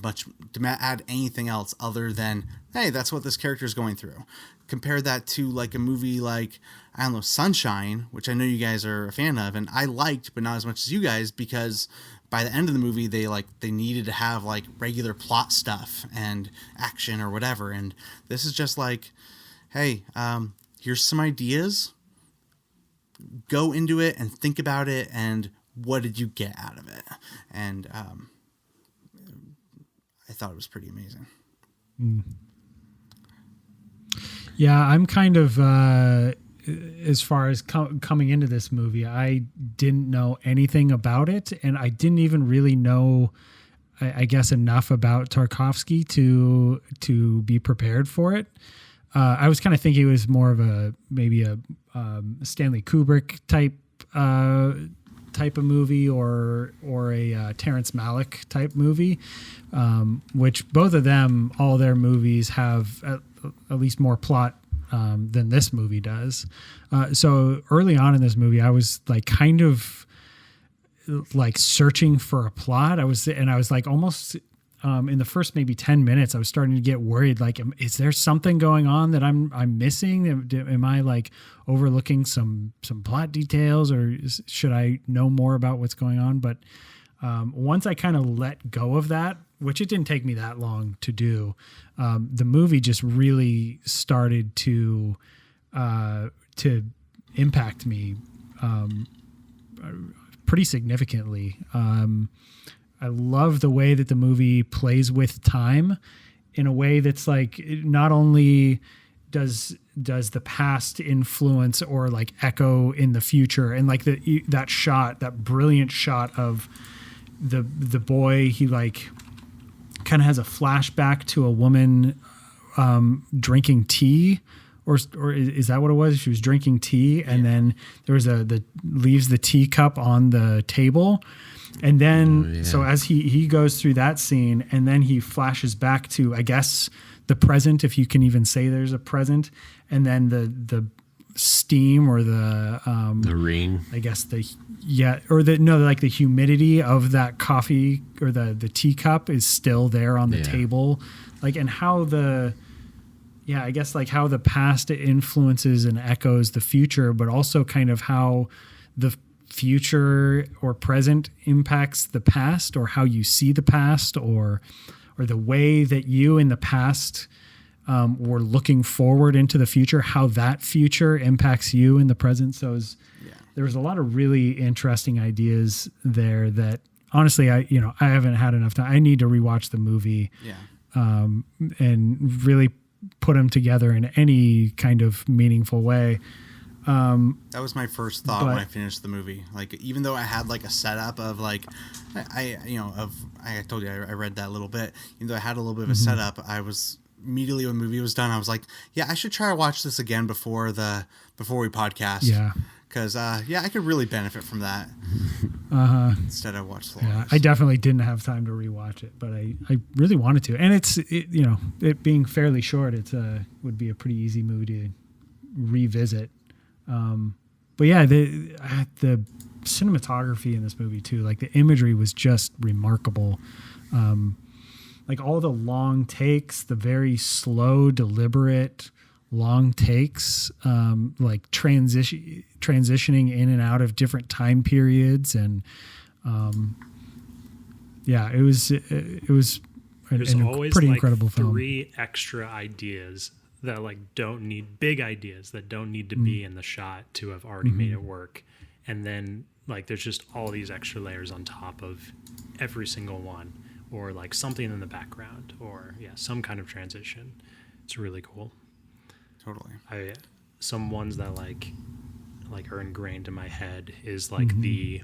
anything else other than, hey, that's what this character is going through. Compare that to like a movie like, I don't know, Sunshine, which I know you guys are a fan of, and I liked, but not as much as you guys, because by the end of the movie, they needed to have like regular plot stuff and action or whatever. And this is just like, hey, here's some ideas, go into it and think about it, and what did you get out of it? And I thought it was pretty amazing. Yeah, I'm kind of, as far as coming into this movie, I didn't know anything about it, and I didn't even really know, I guess, enough about Tarkovsky to be prepared for it. I was kind of thinking it was more of maybe a Stanley Kubrick type of movie or a Terrence Malick type movie, which both of them, all their movies have at least more plot than this movie does. So early on in this movie, I was like kind of like searching for a plot. I was like almost in the first maybe 10 minutes, I was starting to get worried. Like, is there something going on that I'm missing? Am I like overlooking some plot details, or should I know more about what's going on? But once I kind of let go of that, which it didn't take me that long to do, the movie just really started to impact me pretty significantly. I love the way that the movie plays with time in a way that's like, not only does the past influence or like echo in the future, and like that brilliant shot of the boy, he like kind of has a flashback to a woman drinking tea, or is that what it was? She was drinking tea, and then there was leaves the teacup on the table. And then, so as he goes through that scene, and then he flashes back to, I guess, the present, if you can even say there's a present, and then the steam or the rain, I guess the humidity of that coffee or the teacup is still there on the table, like, and how I guess like how the past influences and echoes the future, but also kind of how the future or present impacts the past, or how you see the past, or the way that you in the past were looking forward into the future, how that future impacts you in the present. So there was a lot of really interesting ideas there that honestly, I haven't had enough time. I need to rewatch the movie and really put them together in any kind of meaningful way. That was my first thought when I finished the movie. Like, even though I had like a setup of like, I told you I read that a little bit. Even though I had a little bit of a setup, I was immediately when the movie was done, I was like, yeah, I should try to watch this again before we podcast. Yeah. Because I could really benefit from that. Instead, I watched the I definitely didn't have time to rewatch it, but I really wanted to. And it being fairly short, it would be a pretty easy movie to revisit. But yeah, the cinematography in this movie too, like the imagery was just remarkable. Like all the long takes, the very slow, deliberate long takes, like transitioning in and out of different time periods. And, it was There's always pretty like incredible film. 3 extra ideas that like don't need big ideas that don't need to be in the shot to have already made it work. And then like, there's just all these extra layers on top of every single one, or like something in the background, or some kind of transition. It's really cool. Totally. Some ones that like are ingrained in my head is like the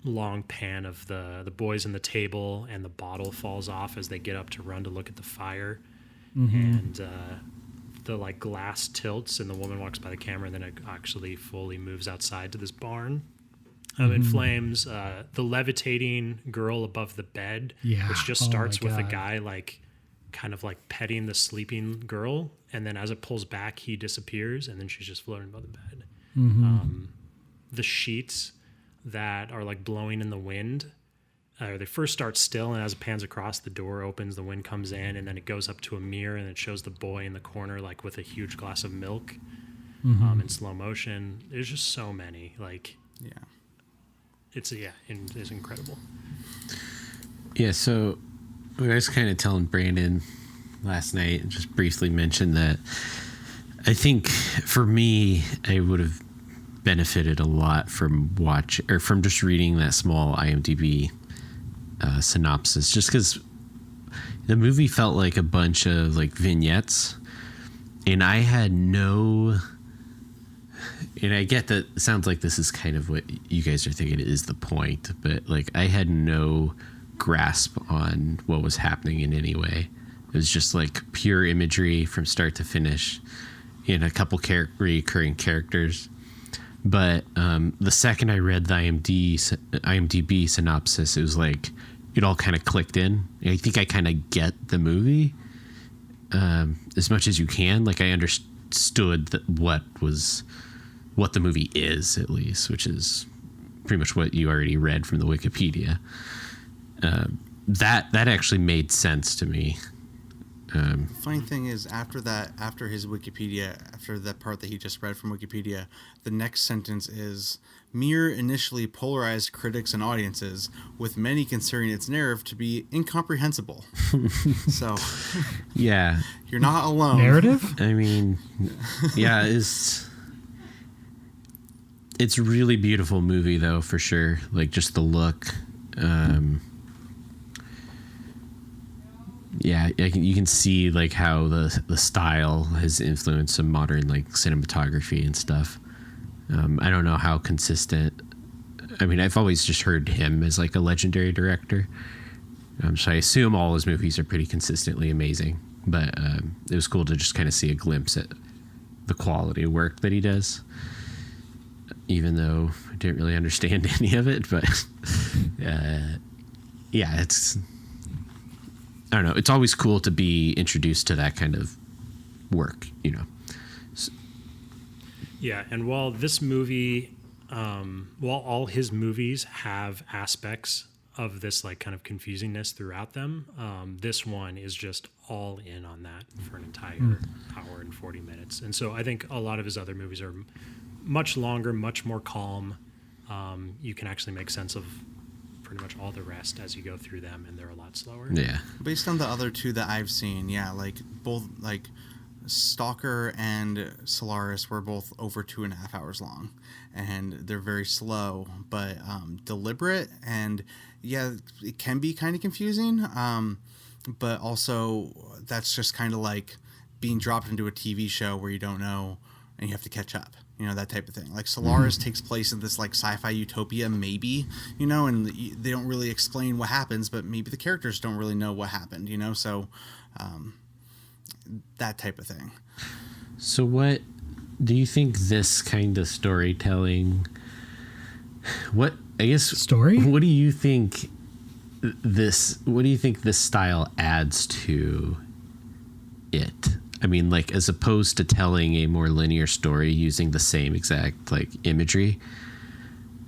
long pan of the boys in the table, and the bottle falls off as they get up to run to look at the fire, and the like glass tilts and the woman walks by the camera, and then it actually fully moves outside to this barn in flames. The levitating girl above the bed, which just starts with a guy like kind of like petting the sleeping girl, and then as it pulls back, he disappears, and then she's just floating above the bed. The sheets that are like blowing in the wind, they first start still, and as it pans across, the door opens, the wind comes in, and then it goes up to a mirror, and it shows the boy in the corner like with a huge glass of milk in slow motion. There's just so many, like it's incredible. So I was kind of telling Brandon last night, and just briefly mentioned that I think for me, I would have benefited a lot from from just reading that small IMDb synopsis, just because the movie felt like a bunch of like vignettes, and I had no. And I get that it sounds like this is kind of what you guys are thinking is the point, but like I had no grasp on what was happening in any way. It was just like pure imagery from start to finish, in a couple recurring characters. But the second I read the IMDb synopsis, it was like it all kind of clicked in. I think I kind of get the movie as much as you can. Like I understood what the movie is, at least, which is pretty much what you already read from the Wikipedia. That actually made sense to me. Funny thing is, after that part that he just read from Wikipedia, the next sentence is, Mir initially polarized critics and audiences, with many considering its narrative to be incomprehensible. So, yeah, you're not alone. Narrative? I mean, yeah, it's a really beautiful movie, though, for sure. Like, just the look. You can see like how the style has influenced some modern like cinematography and stuff. I don't know how consistent. I mean, I've always just heard him as like a legendary director, so I assume all his movies are pretty consistently amazing. But it was cool to just kind of see a glimpse at the quality of work that he does, even though I didn't really understand any of it. But it's. I don't know. It's always cool to be introduced to that kind of work, So. Yeah, and while this movie, while all his movies have aspects of this like kind of confusingness throughout them, this one is just all in on that for an entire hour and 40 minutes. And so I think a lot of his other movies are much longer, much more calm, you can actually make sense of pretty much all the rest as you go through them, and they're a lot slower. Yeah. Based on the other two that I've seen, yeah, like both like Stalker and Solaris were both over 2.5 hours long, and they're very slow but deliberate, and yeah, it can be kind of confusing, but also that's just kind of like being dropped into a TV show where you don't know and you have to catch up, that type of thing. Like Solaris takes place in this like sci-fi utopia, maybe, and they don't really explain what happens, but maybe the characters don't really know what happened, so that type of thing. So what do you think this kind of storytelling, what Story? what do you think this style adds to it? I mean, like, as opposed to telling a more linear story using the same exact like imagery,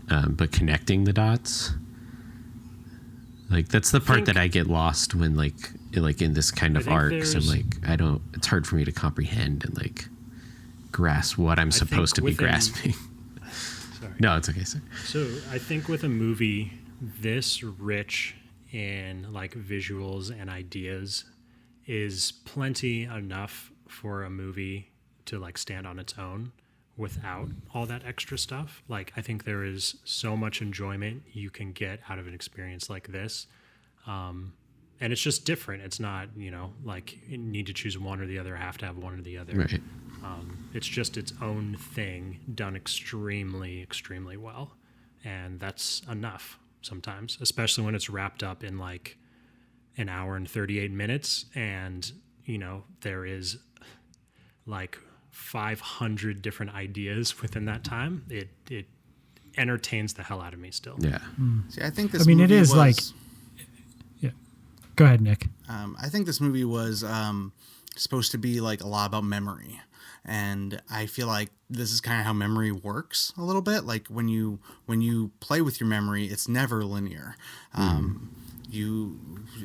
but connecting the dots. Like, that's the part that I get lost when like in this kind of art. So I'm it's hard for me to comprehend and like grasp what I'm supposed to be grasping. Sorry. No, it's okay. Sir. So I think with a movie this rich in like visuals and ideas is plenty enough for a movie to like stand on its own without all that extra stuff. Like, I think there is so much enjoyment you can get out of an experience like this. And it's just different. It's not, like you need to choose one or the other, have to have one or the other. Right. It's just its own thing done extremely, extremely well. And that's enough sometimes, especially when it's wrapped up in like an hour and 38 minutes. And, there is like 500 different ideas within that time. It entertains the hell out of me still. Yeah. See, I think this it movie is was, like, yeah. Go ahead, Nick. I think this movie was supposed to be like a lot about memory. And I feel like this is kind of how memory works a little bit. Like when you play with your memory, it's never linear. You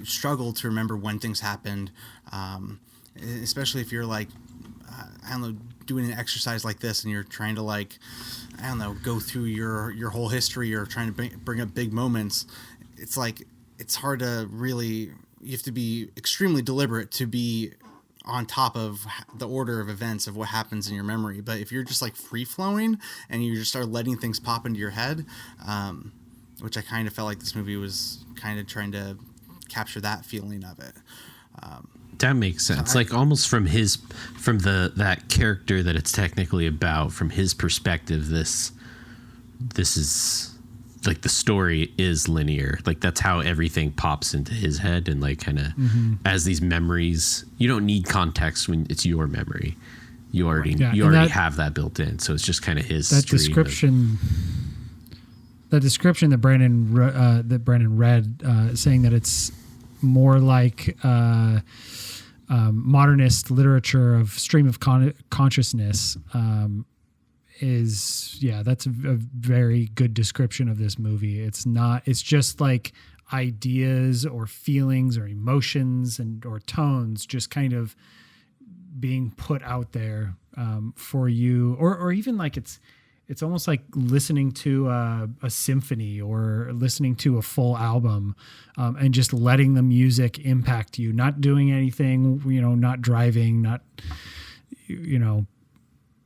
struggle to remember when things happened, especially if you're like, I don't know, doing an exercise like this and you're trying to like, I don't know, go through your whole history or trying to bring up big moments. It's like, it's hard to really, you have to be extremely deliberate to be on top of the order of events of what happens in your memory. But if you're just like free flowing and you just start letting things pop into your head, which I kind of felt like this movie was kind of trying to capture that feeling of it. That makes sense. Like almost from that character that it's technically about, from his perspective, this is like the story is linear. Like that's how everything pops into his head, and like kind of as these memories, you don't need context when it's your memory. You already have that built in. So it's just kind of his description. The description that Brandon read, saying that it's more like modernist literature of stream of consciousness, that's a very good description of this movie. It's just like ideas or feelings or emotions or tones just kind of being put out there for you, or even like it's almost like listening to a symphony or listening to a full album, and just letting the music impact you, not doing anything, not driving, not,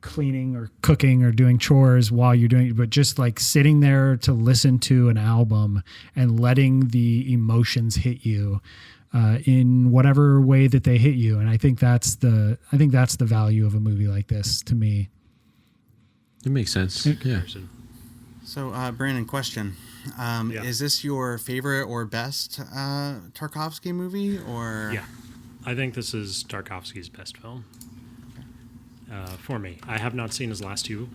cleaning or cooking or doing chores while you're doing it, but just like sitting there to listen to an album and letting the emotions hit you in whatever way that they hit you. And I think that's the value of a movie like this to me. It makes sense. Yeah. So, Brandon, question. Is this your favorite or best Tarkovsky movie? Or Yeah. I think this is Tarkovsky's best film. For me. I have not seen his last two,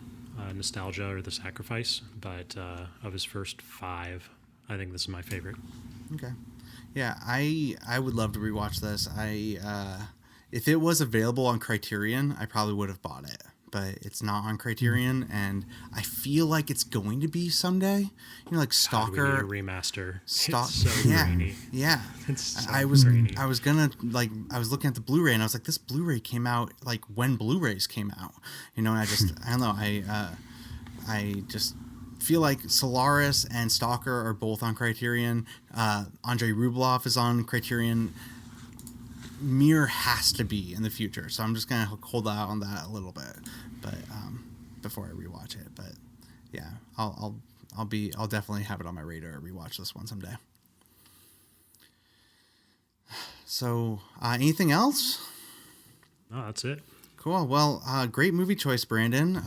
Nostalgia or The Sacrifice, but of his first 5, I think this is my favorite. Okay. Yeah, I would love to rewatch this. If it was available on Criterion, I probably would have bought it. But it's not on Criterion, and I feel like it's going to be someday. Like Stalker. God, we need a remaster. It's so grainy. Yeah. It's so I was grainy. I was looking at the Blu-ray, and I was like, this Blu-ray came out like when Blu-rays came out. And I don't know. I just feel like Solaris and Stalker are both on Criterion. Andrei Rublev is on Criterion. Mir has to be in the future, so I'm just gonna hold out on that a little bit, but before I rewatch it. But yeah, I'll definitely have it on my radar to rewatch this one someday. So anything else? No, that's it. Cool. Well, great movie choice, Brandon.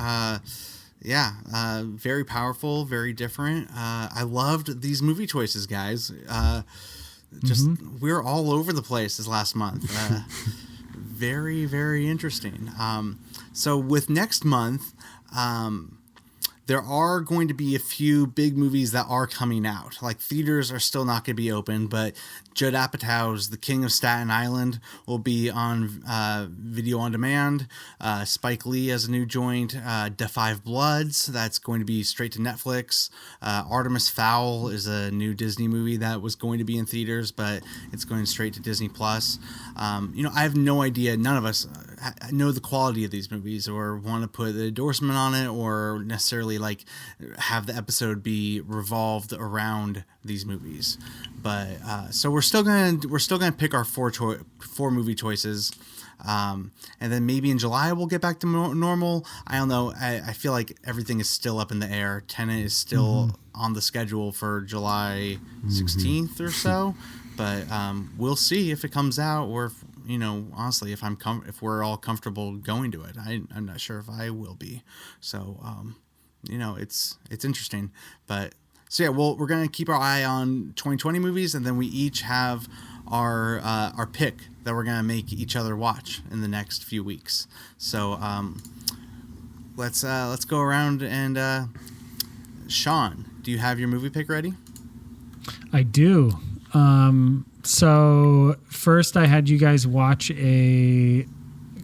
Very powerful, very different. I loved these movie choices, guys. We're all over the place this last month. Very, very interesting. So with next month, there are going to be a few big movies that are coming out. Like, theaters are still not going to be open, but Judd Apatow's The King of Staten Island will be on video on demand. Spike Lee has a new joint, Da 5 Bloods, that's going to be straight to Netflix. Artemis Fowl is a new Disney movie that was going to be in theaters, but it's going straight to Disney Plus. I have no idea. None of us know the quality of these movies or want to put the endorsement on it or necessarily like have the episode be revolved around these movies. But so we're still gonna pick our four movie choices, and then maybe in July we'll get back to normal. I don't know. I feel like everything is still up in the air. Tenet is still on the schedule for July 16th or so, but we'll see if it comes out, or if, honestly, if we're all comfortable going to it. I'm not sure if I will be. So it's interesting, but. So yeah, we're gonna keep our eye on 2020 movies, and then we each have our pick that we're gonna make each other watch in the next few weeks. So let's go around and Sean, do you have your movie pick ready? I do. So first I had you guys watch a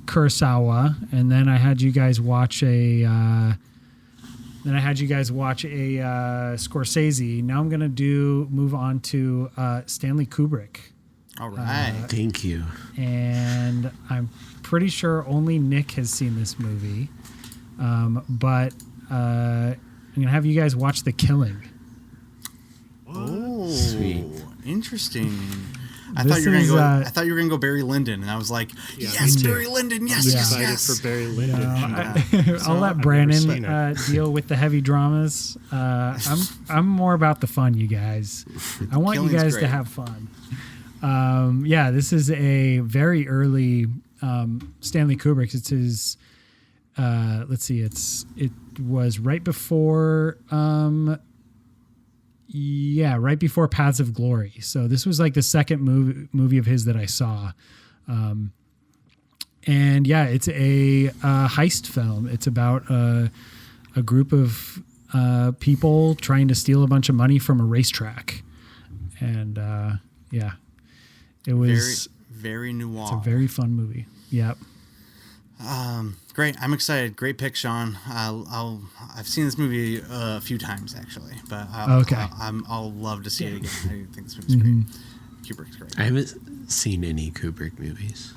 Kurosawa, and then I had you guys watch a. Then I had you guys watch a Scorsese. Now I'm gonna move on to Stanley Kubrick. All right, thank you. And I'm pretty sure only Nick has seen this movie, but I'm gonna have you guys watch The Killing. Oh, sweet, interesting. I thought you were gonna go Barry Lyndon, and I was like, yes, Barry Lyndon, yes, yes. For Barry Lyndon. I'll let Brandon deal with the heavy dramas. I'm more about the fun, you guys. I want you guys to have fun. This is a very early Stanley Kubrick. It's his. Let's see. It was right before. Right before Paths of Glory. So this was like the second movie of his that I saw. It's a heist film. It's about a group of people trying to steal a bunch of money from a racetrack. And it was very noir. It's a very fun movie. Yep. Great. I'm excited. Great pick, Sean. I've seen this movie a few times actually, but I'll love to see it again. I think this movie's great. Kubrick's great. I haven't seen any Kubrick movies.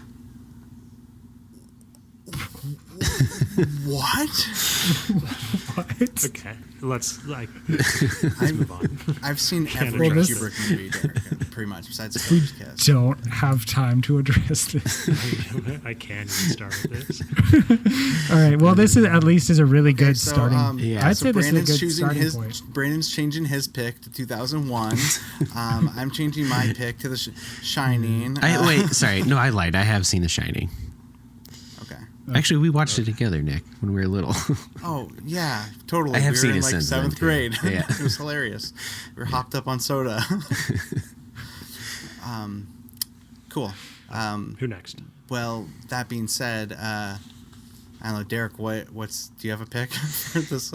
What? Okay, let's move on. I've seen every Kubrick movie, Derek, pretty much, besides Schindler's Kiss. Don't have time to address this. I can't even start with this. All right. Well, this is a really good starting. I'd say this is a good starting point. Brandon's changing his pick to 2001. I'm changing my pick to The Shining. Sorry. No, I lied. I have seen The Shining. Actually, we watched it together, Nick, when we were little. Oh, yeah, totally. I have we seen were in it like since 7th grade. Yeah. It was hilarious. We were hopped up on soda. Cool. Who next? Well, that being said, I don't know, Derek, do you have a pick for this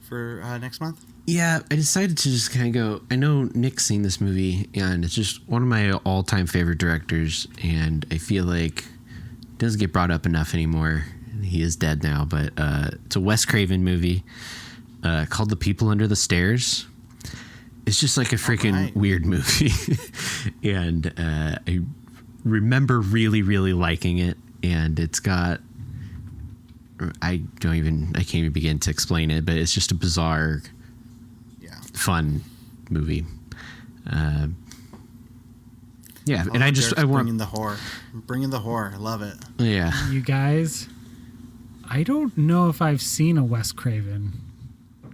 for next month? Yeah, I decided to just kind of go. I know Nick's seen this movie, and it's just one of my all-time favorite directors, and I feel like doesn't get brought up enough anymore. He is dead now, but it's a Wes Craven movie called The People Under the Stairs. It's just like a freaking weird movie. And I remember really, really liking it. And it's got, I can't even begin to explain it, but it's just a bizarre fun movie. Yeah, and I Derek's want bringing the horror. Bringing the horror. I love it. yeah. You guys, I don't know if I've seen a Wes Craven.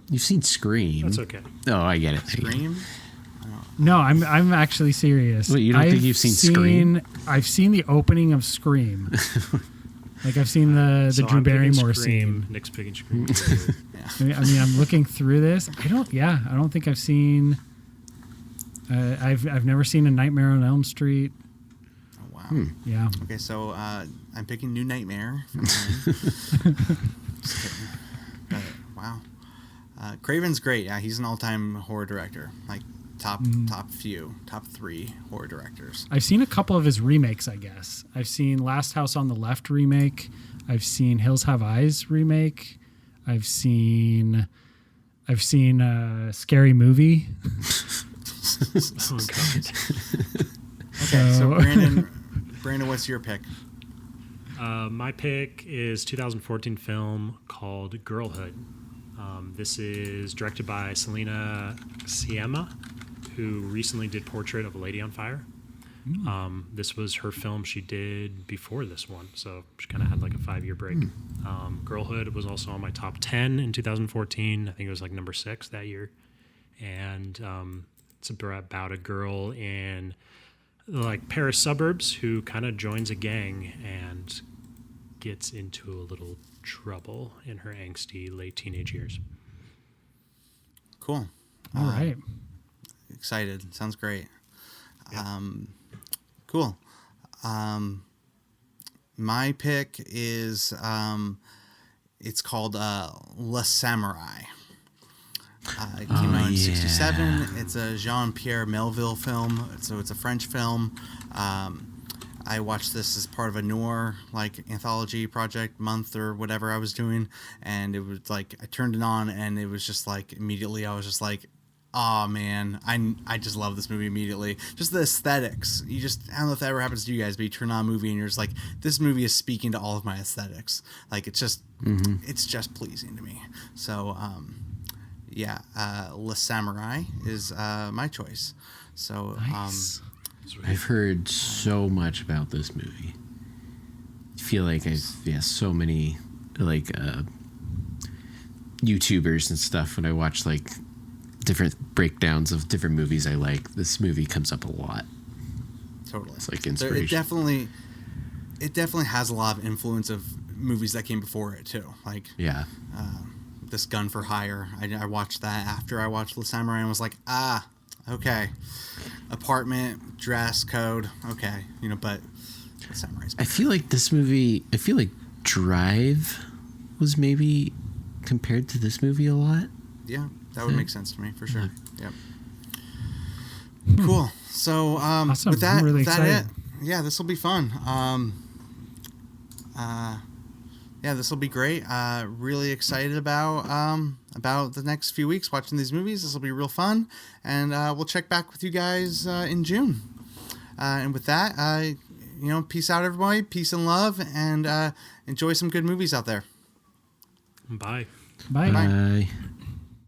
You've seen Scream. That's okay. Oh, I get it. Scream. No, I'm actually serious. Wait, you don't think you've seen Scream? I've seen the opening of Scream. Like I've seen the So Drew I'm picking Barrymore Scream. scene. Nick's picking Scream. I mean, I'm looking through this. I don't think I've seen. I've never seen A Nightmare on Elm Street. Oh, wow. Yeah. Okay, so I'm picking New Nightmare. Just kidding. But, wow. Craven's great. Yeah, he's an all-time horror director. Like top three horror directors. I've seen a couple of his remakes, I guess. I've seen Last House on the Left remake. I've seen Hills Have Eyes remake. I've seen Scary Movie. Oh, God. Okay, so Brandon, what's your pick? My pick is 2014 film called Girlhood. This is directed by Selena Sciamma, who recently did Portrait of a Lady on Fire. This was her film she did before this one, so she kind of had like a 5-year break. Girlhood was also on my top 10 in 2014. I think it was like number 6 that year. And it's about a girl in like Paris suburbs who kind of joins a gang and gets into a little trouble in her angsty late teenage years. Cool. All right. Excited. Sounds great. Yeah. Cool. My pick is it's called La Samurai. It came out in '67. It's a Jean-Pierre Melville film. So it's a French film. I watched this as part of a noir like anthology project month or whatever I was doing, and it was like I turned it on and it was just like immediately I was just like, oh man, I just love this movie immediately. Just the aesthetics. I don't know if that ever happens to you guys, but you turn on a movie and you're just like, this movie is speaking to all of my aesthetics. Like it's just pleasing to me. So La Samurai is my choice. So Nice. I've heard so much about this movie. I feel like so many like YouTubers and stuff when I watch like different breakdowns of different movies I like. This movie comes up a lot. totally. It's like inspiration. It definitely has a lot of influence of movies that came before it too. Like this Gun for Hire. I watched that after I watched The Samurai and was like, okay. Apartment, dress code, okay. But The Samurai's better. I feel like this movie, Drive was maybe compared to this movie a lot. Yeah, that would make sense to me for sure. Yep. Cool. So Awesome. with that, I'm really with that excited. yeah, this will be fun. This will be great. Really excited about the next few weeks watching these movies. This will be real fun, and we'll check back with you guys in June. And with that, peace out, everybody. Peace and love, and enjoy some good movies out there. Bye. Bye. Bye.